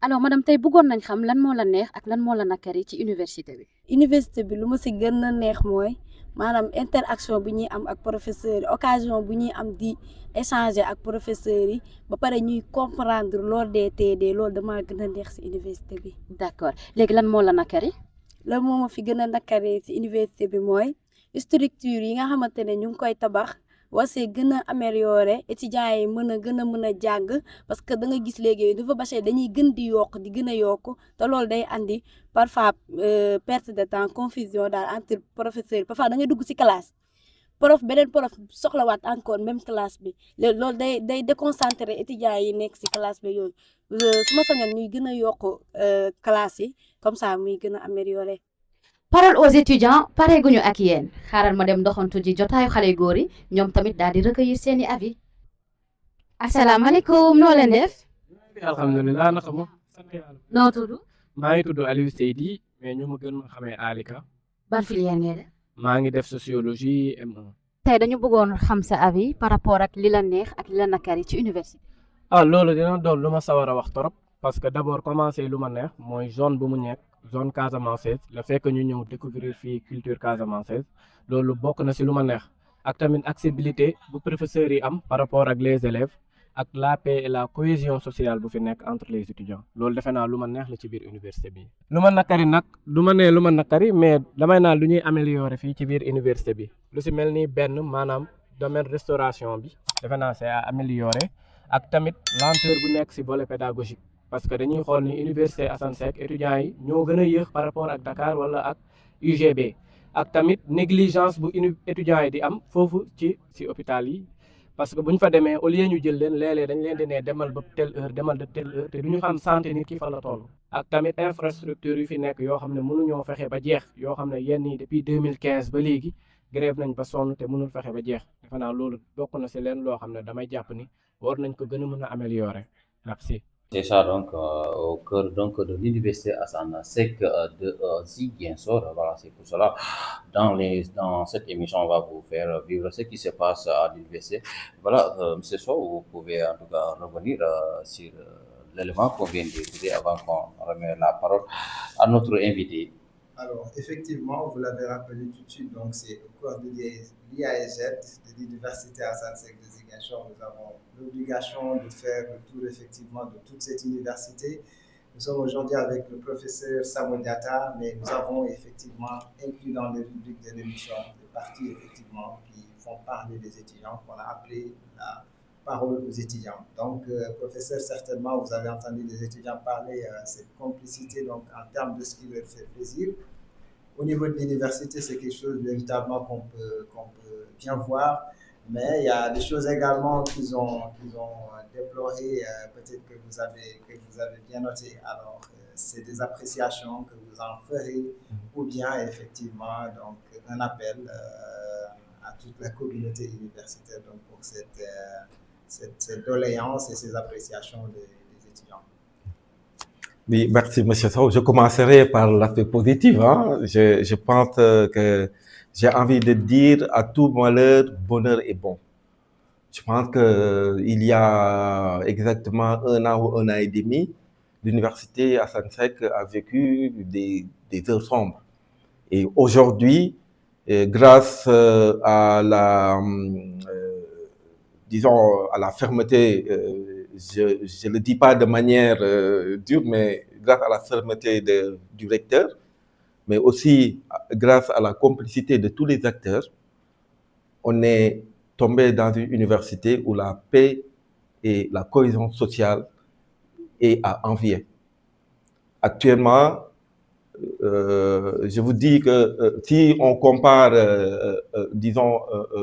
F: alors madame tey bëggoon nañ xam lan moo la neex ak lan moo la nakari ci université bi.
G: université bi lu ma si gën a neex mooy maanaam interaction bu ñuy am ak professeurs yi occasion bu ñuy am di échanger ak professeurs yi ba pare ñuy comprendre lors des TD loolu damaa gën a neex si université bi.
F: d'accord léegi lan moo la nakari.
G: lan moo ma fi gën a nakari si université bi mooy structure yi nga xamante ne ñu ngi koy tabax wasee gën a améliorer étudiants yi mën a jàng parce que da nga gis léegi dafa bâché dañuy gën di yokk di gën a yokk te loolu day andi parfois perte de temps confusion daal entre professeurs yi parfois da ngay dugg ci classe beneen prof soxlawaat encore même classe bi loolu day déconcentrer étudiants yi nekk ci classe bi yooyu su ma sañoon ñuy gën a yokk classe yi comme ça muy gën a améliorer.
F: parole aux étudiants pareeguñu ak yéen xaaral ma dem doxantu ji jotaayu xale góor yi ñoom tamit daal di recueillir seeni avis. asalaamaaleykum noo leen def.
H: alhamdulilah naka ma sant yàlla.
F: noo tudd.
H: maa ngi tudd Aliou Seydi mais ñu ma gën ma xamee Alika.
F: ban filière ngay def.
H: maa ngi def sociologie M1.
F: tey dañu bëggoon xam sa avis par rapport ak li la neex ak li la nakari ci université.
H: loolu dina doon lu ma sawar a wax trop parce que d'abord commencé lu ma neex mooy zone bu mu nekk. zone casamançaise le fait que ñu ñëw découvrir fii culture casamançaise loolu bokk na ci lu ma neex ak tamit accessibilité bu professeurs yi am par rapport ak les élèves ak la paix et la cohésion sociale bu fi nekk entre les étudiants loolu defe naa lu ma neex la ci biir université bi. lu ma nakari nag du ma ne lu ma nakari mais damay naan lu ñuy améliorer fii ci biir université bi lu ci mel ni benn maanaam domaine restauration bi defe naa c'est à améliorer ak tamit lenteur bu nekk ci volet pédagogique. parce que dañuy xool ni université Assane Seck étudiants yi ñoo gën a yéex par rapport ak Dakar wala ak UGB ak tamit négligence bu étudiants yi di am foofu ci hôpital yi parce que bu ñu fa demee au lieu ñu jël leen léeg-léeg dañ leen di ne demal ba telle heure demal de telle heure te du ñu xam santé nit ki fa la toll. ak tamit infrastructure yu fi nekk yoo xam ne mënuñoo fexe ba jeex yoo xam ne yenn yi depuis 2015 ba léegi grève nañ ba sonn te mënul fexe ba jeex defe naa loolu bokk na ci leen loo xam ne damay jàpp ni war nañ ko gën a mën a améliorer merci.
A: C'est ça, donc, au cœur donc, de l'université Hassan Sek de Ziguinchor. Voilà, c'est pour cela. Dans cette émission, on va vous faire vivre ce qui se passe à l'université. Voilà, M. Sow, vous pouvez en tout cas revenir sur l'élément qu'on vient d'écouter avant qu'on remette la parole à notre invité.
B: Alors, effectivement, vous l'avez rappelé tout de suite, donc c'est au cours de l'IAEZ, de l'Université Hassan Sek de Ziguinchor, nous avons l'obligation de faire le tour effectivement de toute cette université. Nous sommes aujourd'hui avec le professeur Samuel Diatta, mais nous avons effectivement inclus dans les rubriques de l'émission des parties effectivement qui font parler des étudiants, qu'on a appelé la parole aux étudiants. Donc, professeur, certainement, vous avez entendu les étudiants parler cette complicité donc, en termes de ce qui leur fait plaisir. Au niveau de l'université, c'est quelque chose véritablement qu'on peut bien voir, mais il y a des choses également qu'ils ont déplorées, peut-être que vous avez bien noté. Alors, c'est des appréciations que vous en ferez, ou bien effectivement donc, un appel à toute la communauté universitaire donc, pour cette doléance et ces appréciations des étudiants.
C: Oui, merci, M. Sow. Je commencerai par l'aspect positif. Hein. Je pense que j'ai envie de dire à tout malheur, bonheur est bon. Je pense qu'il y a exactement 1 an ou 1 an et demi, l'université Hassan Sek a vécu des heures sombres. Et aujourd'hui, grâce à disons, à la fermeté, je ne le dis pas de manière dure, mais grâce à la fermeté du recteur, mais aussi grâce à la complicité de tous les acteurs, on est tombé dans une université où la paix et la cohésion sociale est à envier. Actuellement, je vous dis que si on compare, disons,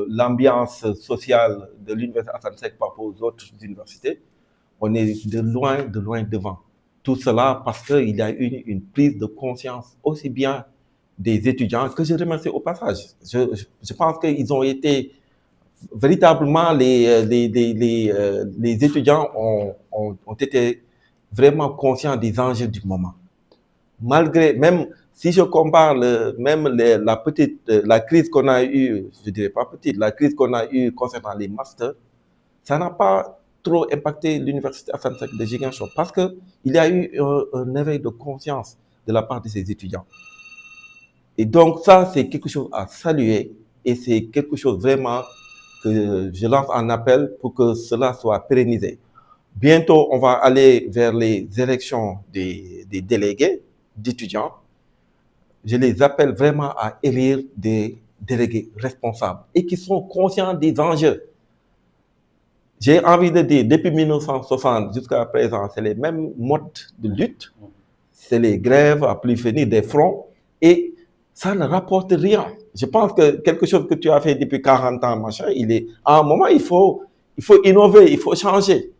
C: l'ambiance sociale de l'université Hassan Sek par rapport aux autres universités, on est de loin devant. Tout cela parce qu'il y a eu une prise de conscience aussi bien des étudiants, que je remercie au passage. Je pense qu'ils ont été véritablement, les étudiants ont été vraiment conscients des enjeux du moment. Malgré, même si je compare la crise qu'on a eue, je dirais pas petite, la crise qu'on a eue concernant les masters, ça n'a pas trop impacté l'université Hassan Sek de Ziguinchor parce qu'il y a eu un éveil de conscience de la part de ces étudiants. Et donc ça, c'est quelque chose à saluer et c'est quelque chose vraiment que je lance en appel pour que cela soit pérennisé. Bientôt, on va aller vers les élections des délégués, d'étudiants. Je les appelle vraiment à élire des délégués responsables et qui sont conscients des enjeux. J'ai envie de dire, depuis 1960 jusqu'à présent, c'est les mêmes modes de lutte, c'est les grèves, à plus finir des fronts, et ça ne rapporte rien. Je pense que quelque chose que tu as fait depuis 40 ans, machin, à un moment, il faut innover, il faut changer.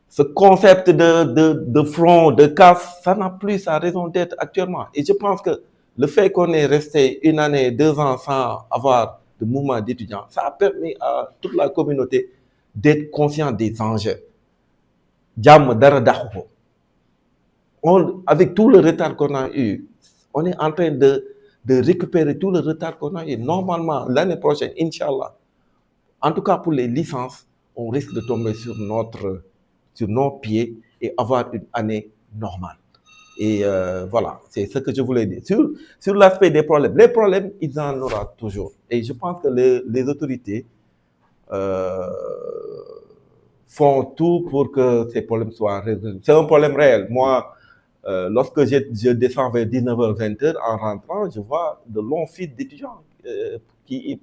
C: Ce concept de front, de casse, ça n'a plus sa raison d'être actuellement. Et je pense que le fait qu'on ait resté 1 année, 2 ans sans avoir de mouvement d'étudiants, ça a permis à toute la communauté d'être conscient des enjeux. Avec tout le retard qu'on a eu, on est en train de récupérer tout le retard qu'on a eu. Normalement, l'année prochaine, Inch'Allah, en tout cas pour les licences, on risque de tomber sur nos pieds et avoir une année normale. Et voilà, c'est ce que je voulais dire. Sur l'aspect des problèmes, les problèmes, il en aura toujours. Et je pense que les autorités font tout pour que ces problèmes soient résolus. C'est un problème réel. Moi, lorsque je descends vers 19h, 20h, en rentrant, je vois de longs fils d'étudiants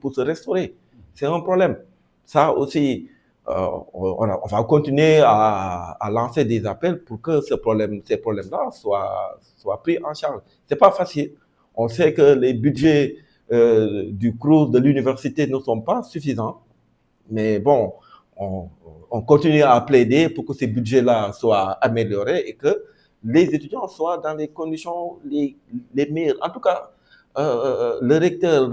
C: pour se restaurer. C'est un problème. Ça aussi, on va continuer à lancer des appels pour que ces problèmes-là soient pris en charge. C'est pas facile. On sait que les budgets du CROUS de l'université ne sont pas suffisants, mais bon, on continue à plaider pour que ces budgets-là soient améliorés et que les étudiants soient dans les conditions les meilleures. En tout cas, le recteur,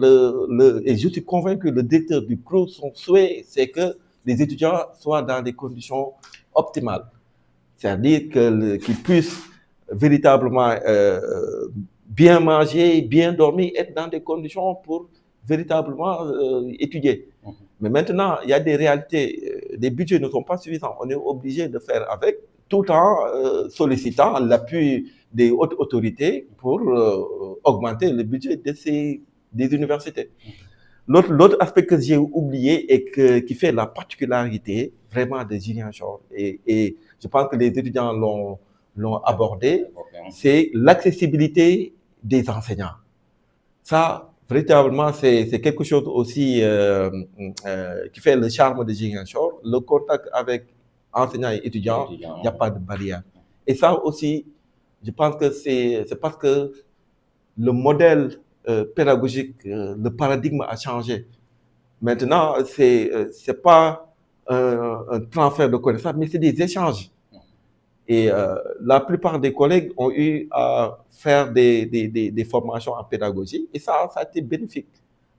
C: et je suis convaincu que le directeur du CROUS, son souhait, c'est que les étudiants soient dans des conditions optimales. c'est-à-dire qu'ils puissent véritablement bien manger, bien dormir, être dans des conditions pour véritablement étudier. Mais maintenant, il y a des réalités, les budgets ne sont pas suffisants. On est obligé de faire avec, tout en sollicitant l'appui des hautes autorités pour augmenter le budget des universités. L'autre aspect que j'ai oublié et qui fait la particularité vraiment de Ziguinchor, et je pense que les étudiants l'ont abordé, c'est l'accessibilité des enseignants. Ça, véritablement, c'est quelque chose aussi qui fait le charme de Ziguinchor. Le contact avec enseignants et étudiants, il n'y a pas de barrière. Et ça aussi, je pense que c'est parce que le modèle pédagogique, le paradigme a changé. Maintenant, c'est pas un transfert de connaissances, mais c'est des échanges. Et la plupart des collègues ont eu à faire des formations en pédagogie et ça a été bénéfique.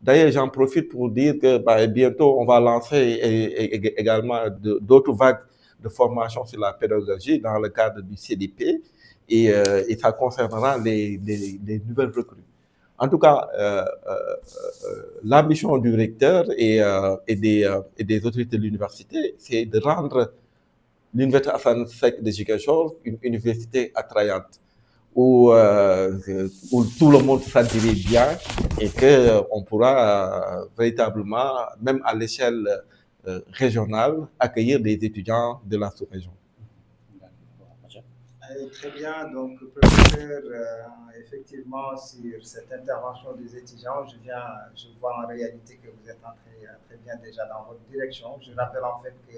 C: D'ailleurs, j'en profite pour dire que bientôt, on va lancer également d'autres vagues de formation sur la pédagogie dans le cadre du CDP et ça concernera les nouvelles recrues. En tout cas, l'ambition du recteur et des autorités de l'université, c'est de rendre l'université Assane Seck de Ziguinchor une université attrayante où tout le monde se sentirait bien et qu'on pourra véritablement, même à l'échelle régionale, accueillir des étudiants de la sous-région.
B: Très bien, donc professeur, effectivement sur cette intervention des étudiants, je vois en réalité que vous êtes entré très bien déjà dans votre direction. Je rappelle en fait que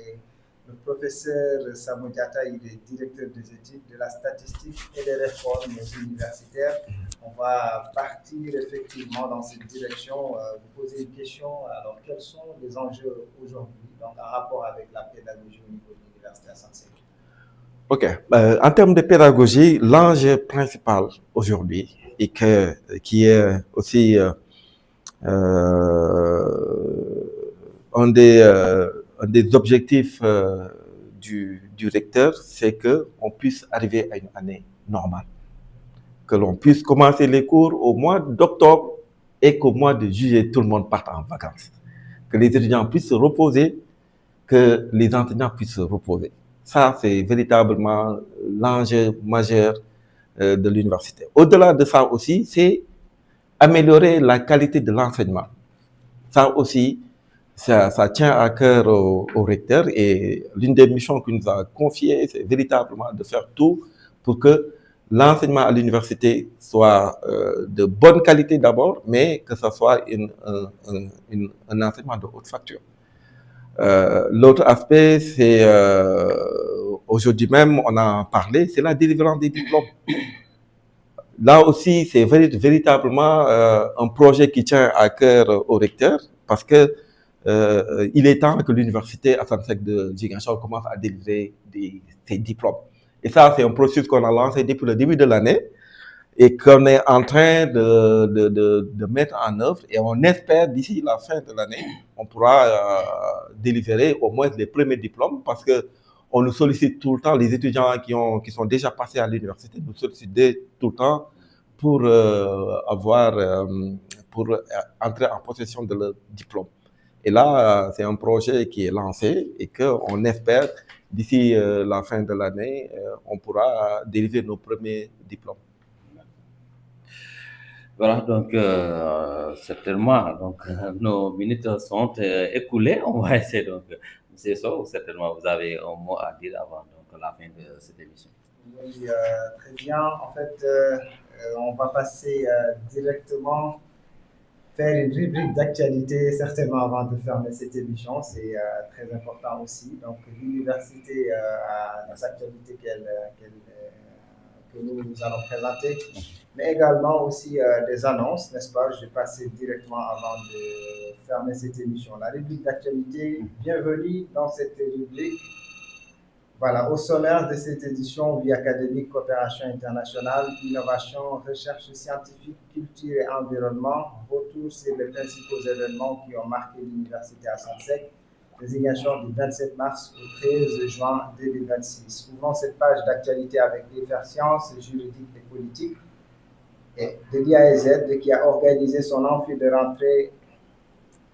B: le professeur Samou Diatta, il est directeur des études de la statistique et des réformes universitaires. On va partir effectivement dans cette direction, vous poser une question. Alors, quels sont les enjeux aujourd'hui en rapport avec la pédagogie au niveau de l'université Assane Seck?
C: Ok. En termes de pédagogie, l'enjeu principal aujourd'hui et qui est aussi un des objectifs du recteur, c'est qu'on puisse arriver à une année normale. Que l'on puisse commencer les cours au mois d'octobre et qu'au mois de juillet, tout le monde parte en vacances. Que les étudiants puissent se reposer, que les enseignants puissent se reposer. Ça, c'est véritablement l'enjeu majeur de l'université. Au-delà de ça aussi, c'est améliorer la qualité de l'enseignement. Ça aussi, ça tient à cœur au recteur et l'une des missions qu'il nous a confiées, c'est véritablement de faire tout pour que l'enseignement à l'université soit de bonne qualité d'abord, mais que ce soit un enseignement de haute facture. L'autre aspect, c'est aujourd'hui même, on en a parlé, c'est la délivrance des diplômes. Là aussi, c'est véritablement un projet qui tient à cœur au recteur parce que il est temps que l'université Assane Seck de Ziguinchor commence à délivrer des diplômes. Et ça, c'est un processus qu'on a lancé depuis le début de l'année et qu'on est en train de mettre en œuvre. Et on espère d'ici la fin de l'année, on pourra délivrer au moins les premiers diplômes parce que on nous sollicite tout le temps, les étudiants qui sont déjà passés à l'université nous sollicitent tout le temps pour pour entrer en possession de leur diplôme. Et là, c'est un projet qui est lancé et qu'on espère d'ici la fin de l'année, on pourra délivrer nos premiers diplômes.
A: Voilà, donc certainement, nos minutes sont écoulées. On va essayer donc, M. Sow, certainement vous avez un mot à dire avant donc, la fin de cette émission.
B: Oui, très bien. En fait, on va passer directement faire une rubrique d'actualité, certainement avant de fermer cette émission. C'est très important aussi. Donc, l'université a des actualités que nous allons présenter, mais également aussi des annonces, n'est-ce pas? Je vais passer directement avant de fermer cette émission. La rubrique d'actualité, bienvenue dans cette rubrique. Voilà, au sommaire de cette édition, vie académique, coopération internationale, innovation, recherche scientifique, culture et environnement, retour sur les principaux événements qui ont marqué l'université Assane Seck, de Ziguinchor du 27 mars au 13 juin 2026. Ouvrons cette page d'actualité avec l'IFR Sciences juridiques et politiques et de l'IAZ qui a organisé son amphi de rentrée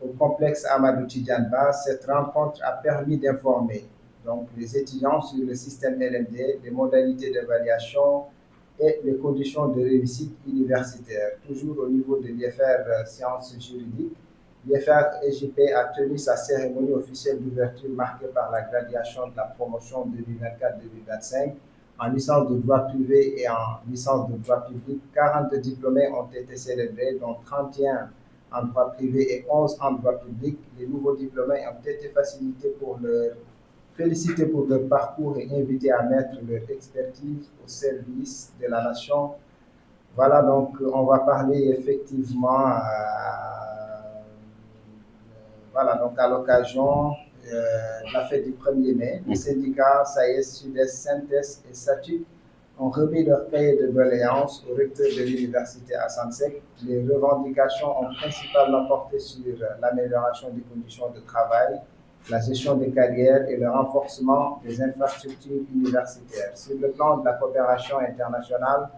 B: au complexe Amadou Tidjanba. Cette rencontre a permis d'informer donc les étudiants sur le système LMD, les modalités d'évaluation et les conditions de réussite universitaire. Toujours au niveau de l'IFR Sciences juridiques, l'IFR EJP a tenu sa cérémonie officielle d'ouverture marquée par la graduation de la promotion 2024-2025 en licence de droit privé et en licence de droit public. 42 diplômés ont été célébrés, dont 31 en droit privé et 11 en droit public. Les nouveaux diplômés ont été félicités pour leur parcours et invités à mettre leur expertise au service de la nation. Voilà, donc on va parler effectivement voilà, donc à l'occasion de la fête du 1er mai, les syndicats SAES, SUDES, SYNTES et SATU ont remis leur cahier de doléances au recteur de l'université Assane Seck. Les revendications ont principalement porté sur l'amélioration des conditions de travail, la gestion des carrières et le renforcement des infrastructures universitaires. Sur le plan de la coopération internationale,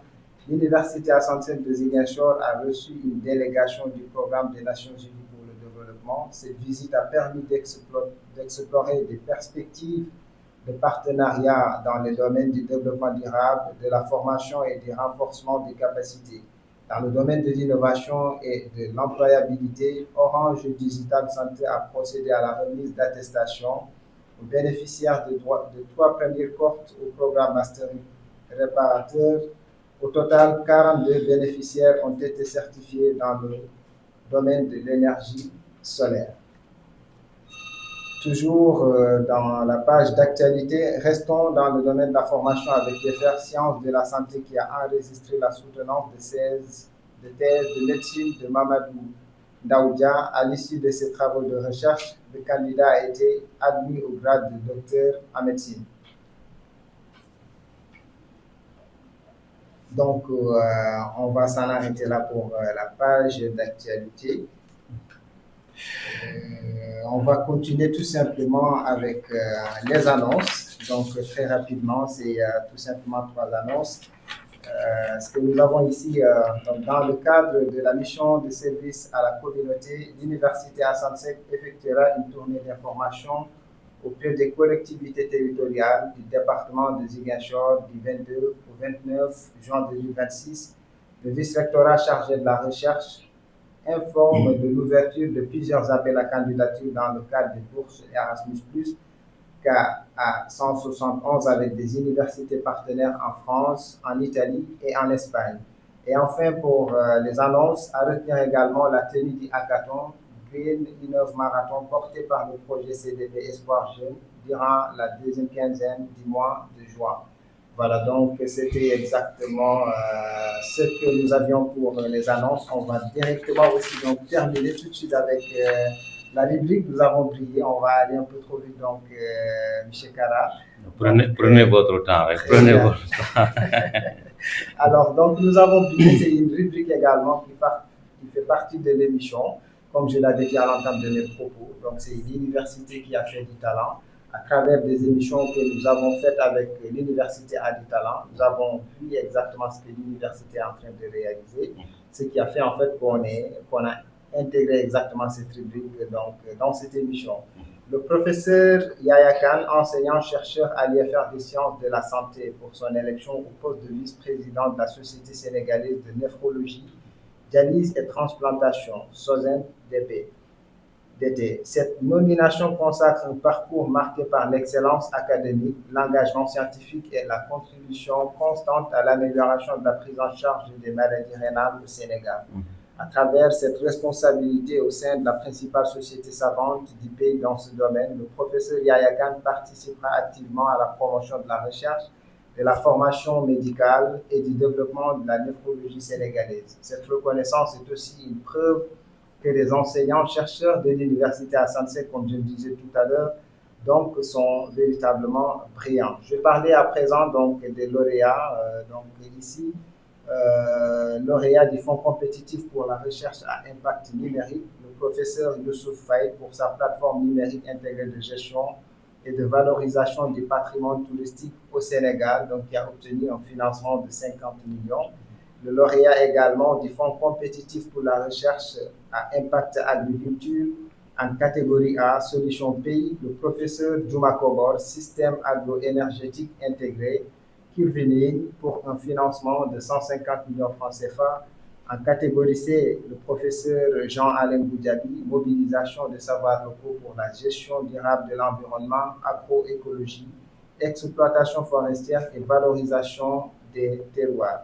B: l'université Assane Seck de Ziguinchor a reçu une délégation du programme des Nations Unies pour le développement. Cette visite a permis d'explorer des perspectives de partenariat dans les domaines du développement durable, de la formation et du renforcement des capacités. Dans le domaine de l'innovation et de l'employabilité, Orange Digital Santé a procédé à la remise d'attestations aux bénéficiaires de 3 premières cohortes au programme Master Réparateur. Au total, 42 bénéficiaires ont été certifiés dans le domaine de l'énergie solaire. Toujours dans la page d'actualité, restons dans le domaine de la formation avec l'IFR Sciences de la Santé qui a enregistré la soutenance de thèse de médecine de Mamadou Daoudia. À l'issue de ses travaux de recherche, le candidat a été admis au grade de docteur en médecine. Donc, on va s'en arrêter là pour la page d'actualité. On va continuer tout simplement avec les annonces. Donc, très rapidement, c'est tout simplement 3 annonces. Ce que nous avons ici, donc dans le cadre de la mission de service à la communauté, l'Université Assane Seck effectuera une tournée d'information auprès des collectivités territoriales du département de Ziguinchor du 22 au 29 juin 2026. Le vice-rectorat chargé de la recherche informe de l'ouverture de plusieurs appels à candidature dans le cadre des bourses Erasmus+, cas à 171 avec des universités partenaires en France, en Italie et en Espagne. Et enfin, pour les annonces, à retenir également la tenue du hackathon Green Innov Marathon porté par le projet CDB Espoir Jeune durant la deuxième quinzaine du mois de juin. Voilà, donc c'était exactement ce que nous avions pour les annonces. On va directement aussi donc terminer tout de suite avec la rubrique. Nous avons brillé, on va aller un peu trop vite, donc M. Kara.
A: Prenez votre temps, prenez votre temps.
B: Alors, donc nous avons brillé, c'est une rubrique également qui fait partie de l'émission, comme je l'avais dit à l'entame de mes propos. Donc c'est l'université qui a fait du talent. À travers des émissions que nous avons faites avec l'Université a du talent, nous avons vu exactement ce que l'université est en train de réaliser, ce qui a fait en fait qu'on a intégré exactement cette rubrique dans cette émission. Le professeur Yaya Khan, enseignant-chercheur à l'IFR des sciences de la santé pour son élection au poste de vice-président de la Société sénégalaise de néphrologie, dialyse et transplantation, SOSEN-DP. Cette nomination consacre un parcours marqué par l'excellence académique, l'engagement scientifique et la contribution constante à l'amélioration de la prise en charge des maladies rénales au Sénégal. À travers cette responsabilité au sein de la principale société savante du pays dans ce domaine, le professeur Yaya Khan participera activement à la promotion de la recherche, de la formation médicale et du développement de la néphrologie sénégalaise. Cette reconnaissance est aussi une preuve que les enseignants-chercheurs de l'Université Assane Seck, comme je le disais tout à l'heure, donc sont véritablement brillants. Je vais parler à présent donc des lauréats. Donc ici, lauréat du Fonds compétitif pour la recherche à impact numérique, le professeur Youssouf Faye pour sa plateforme numérique intégrée de gestion et de valorisation du patrimoine touristique au Sénégal, donc qui a obtenu un financement de 50 millions. Le lauréat également du Fonds compétitif pour la recherche à impact agriculture en catégorie A, solution pays, le professeur Djouma Kobor, système agro-énergétique intégré, Kirvini, pour un financement de 150 millions francs CFA. En catégorie C, le professeur Jean-Alain Boudjabi, mobilisation des savoirs locaux pour la gestion durable de l'environnement, agroécologie, exploitation forestière et valorisation des terroirs.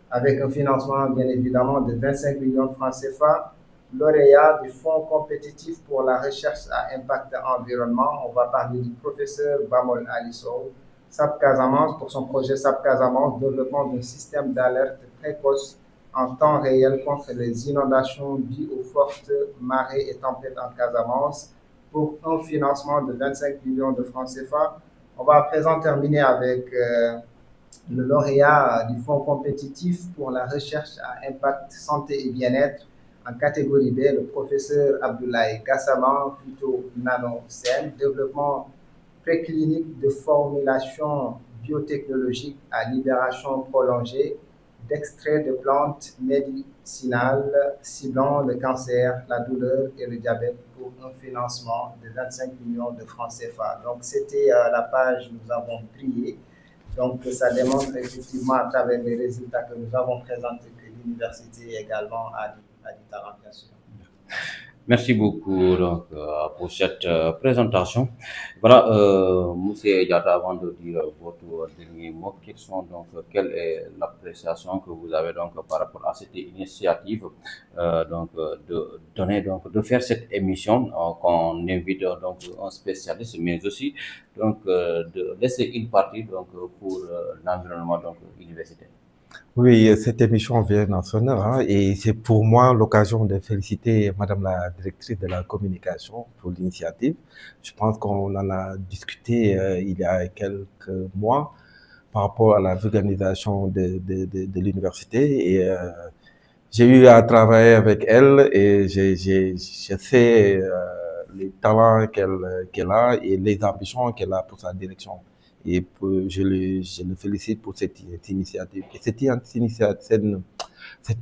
B: Avec un financement bien évidemment de 25 millions de francs CFA, lauréat du Fonds compétitif pour la recherche à impact environnement, on va parler du professeur Bamol Aliso, SAP Casamance pour son projet SAP Casamance, développement d'un système d'alerte précoce en temps réel contre les inondations dues aux fortes marées et tempêtes en Casamance pour un financement de 25 millions de francs CFA. On va à présent terminer avec le lauréat du Fonds compétitif pour la recherche à impact santé et bien-être en catégorie B, le professeur Abdoulaye Gassama, phyto-nano-sen, développement préclinique de formulation biotechnologique à libération prolongée d'extraits de plantes médicinales ciblant le cancer, la douleur et le diabète pour un financement de 25 millions de francs CFA. Donc c'était la page que nous avons triée. Donc ça démontre effectivement à travers les résultats que nous avons présentés que l'université également a du talent, bien sûr.
A: Merci beaucoup donc, pour cette présentation. Voilà, Monsieur Diatta, avant de dire votre dernier mot, quelle est l'appréciation que vous avez donc par rapport à cette initiative de faire cette émission qu'on invite donc un spécialiste, mais aussi donc de laisser une partie donc pour l'environnement donc universitaire.
C: Oui, cette émission vient dans son heure, hein, et c'est pour moi l'occasion de féliciter Madame la directrice de la communication pour l'initiative. Je pense qu'on en a discuté il y a quelques mois par rapport à la vulgarisation de l'université, et j'ai eu à travailler avec elle et je sais les talents qu'elle a et les ambitions qu'elle a pour sa direction. Et je le félicite pour cette initiative. Et cette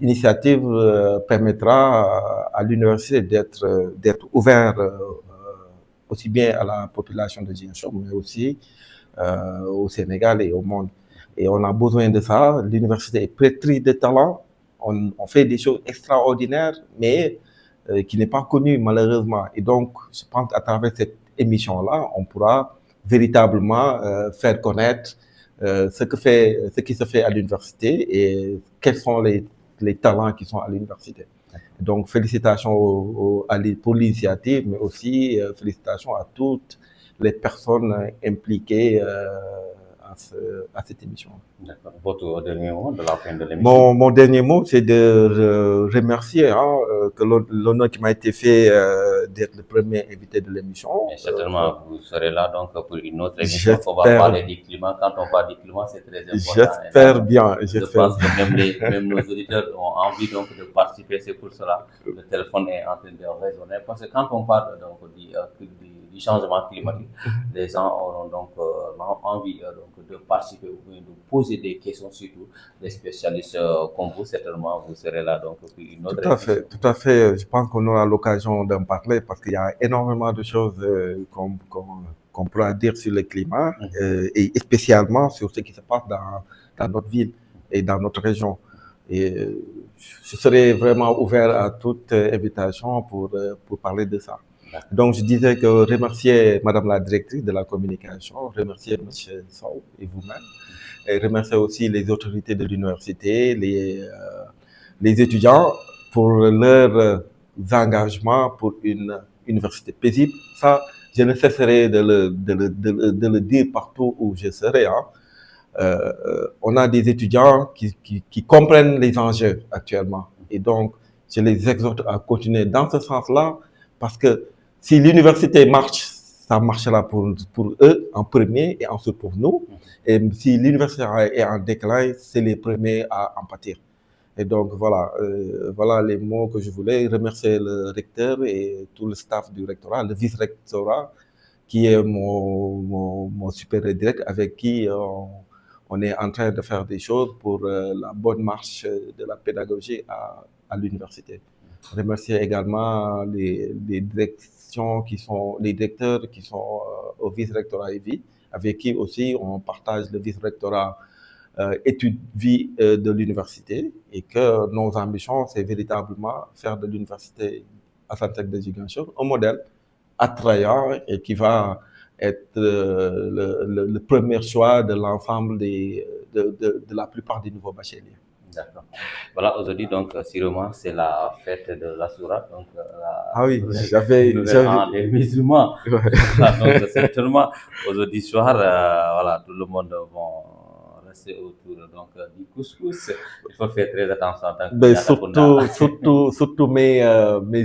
C: initiative permettra à l'université d'être ouverte aussi bien à la population de Ziguinchor, mais aussi au Sénégal et au monde. Et on a besoin de ça. L'université est pétrie de talents. On fait des choses extraordinaires, mais qui n'est pas connu malheureusement. Et donc, je pense qu'à travers cette émission-là, on pourra véritablement faire connaître ce qui se fait à l'université et quels sont les talents qui sont à l'université. Donc, félicitations pour l'initiative, mais aussi félicitations à toutes les personnes impliquées à cette émission.
A: D'accord. Votre dernier mot de la fin de l'émission?
C: Mon dernier mot, c'est de remercier que l'honneur qui m'a été fait d'être le premier invité de l'émission.
A: Et certainement, vous serez là donc pour une autre émission. On va parler du climat. Quand on parle du climat, c'est très important.
C: J'espère bien.
A: Je pense que même nos auditeurs ont envie donc de participer. C'est pour cela que le téléphone est en train de résonner. Parce que quand on parle donc du changement climatique, les gens auront donc envie de participer ou de poser des questions, surtout les spécialistes comme vous. Certainement, vous serez là donc pour une autre émission.
C: Tout à fait. Je pense qu'on aura l'occasion d'en parler parce qu'il y a énormément de choses qu'on pourra dire sur le climat et spécialement sur ce qui se passe dans notre ville et dans notre région. Et je serai vraiment ouvert à toute invitation pour parler de ça. Donc, je disais que remercier Madame la directrice de la communication, remercier Monsieur Sow et vous-même, et remercier aussi les autorités de l'université, les étudiants pour leur engagement pour une université paisible. Ça, je ne cesserai de le dire partout où je serai. Hein. On a des étudiants qui comprennent les enjeux actuellement. Et donc, je les exhorte à continuer dans ce sens-là parce que si l'université marche ça marchera pour eux en premier et ensuite pour nous. Et si l'université est en déclin, c'est les premiers à en pâtir. Et donc voilà, voilà les mots que je voulais remercier le recteur et tout le staff du rectorat, le vice-rectorat, qui est mon supérieur direct, avec qui on est en train de faire des choses pour la bonne marche de la pédagogie à l'université. Remercier également les directions les directeurs qui sont au vice-rectorat EVI, avec qui aussi on partage le vice-rectorat études vie de l'université, et que nos ambitions, c'est véritablement faire de l'université Assane Seck de Ziguinchor un modèle attrayant et qui va être le premier choix de l'ensemble de la plupart des nouveaux bacheliers.
A: D'accord. Voilà, aujourd'hui, donc, sûrement, c'est la fête de la Sourate. Donc,
C: ah oui, j'avais
A: des musulmans. Ouais. Donc, certainement, aujourd'hui soir, voilà, tout le monde va rester autour donc, du couscous. Il faut faire très attention.
C: Mais surtout mes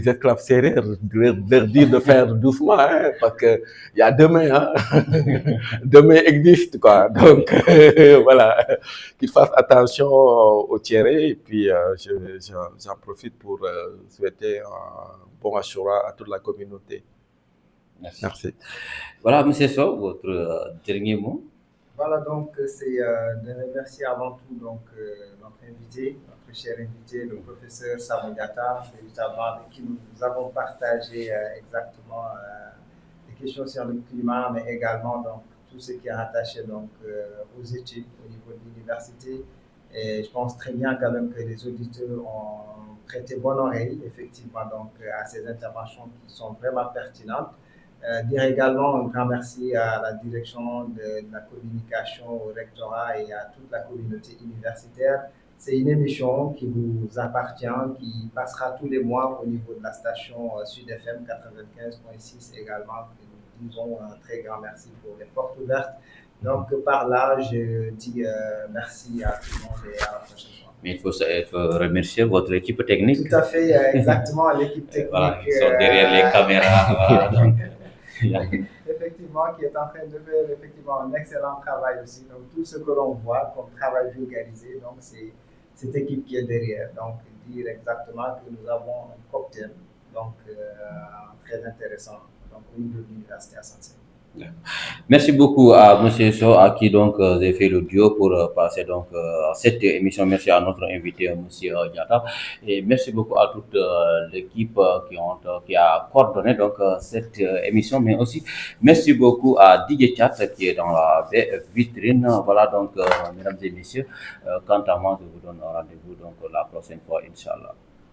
C: esclaves sérères, leur dire de faire doucement, hein, parce qu'il y a demain, hein. Demain existe, quoi. Donc, voilà, qu'ils fassent attention au tiéré. Et puis, j'en profite pour souhaiter un bon Ashura à toute la communauté. Merci.
A: Voilà, M. Sow, votre dernier mot.
B: Voilà, donc c'est de remercier avant tout donc, notre invité, notre cher invité, le professeur Samodiata, véritablement avec qui nous avons partagé exactement les questions sur le climat, mais également donc, tout ce qui est rattaché donc, aux études au niveau de l'université. Et je pense très bien quand même que les auditeurs ont prêté bonne oreille, effectivement, donc, à ces interventions qui sont vraiment pertinentes. Dire également un grand merci à la direction de la communication, au rectorat et à toute la communauté universitaire. C'est une émission qui vous appartient, qui passera tous les mois au niveau de la station Sud FM 95.6 également. Nous disons un très grand merci pour les portes ouvertes. Donc par là, je dis merci à tout le monde et à la prochaine fois.
A: Mais il faut remercier votre équipe technique.
B: Tout à fait, exactement, l'équipe technique.
A: Voilà, ils sont derrière les caméras. Voilà, donc.
B: Effectivement, qui est en train de faire effectivement un excellent travail aussi. Donc, tout ce que l'on voit comme travail vulgarisé, donc c'est cette équipe qui est derrière. Donc, dire exactement que nous avons un cocktail donc, très intéressant donc, au niveau de l'université Assane Seck.
A: Merci beaucoup à M. Sow, à qui donc j'ai fait le duo pour passer donc cette émission. Merci à notre invité, M. Diatta, et merci beaucoup à toute l'équipe qui a coordonné donc cette émission, mais aussi merci beaucoup à DJ Chat qui est dans la vitrine. Voilà donc, mesdames et messieurs, quant à moi, je vous donne rendez-vous donc la prochaine fois, Inch'Allah.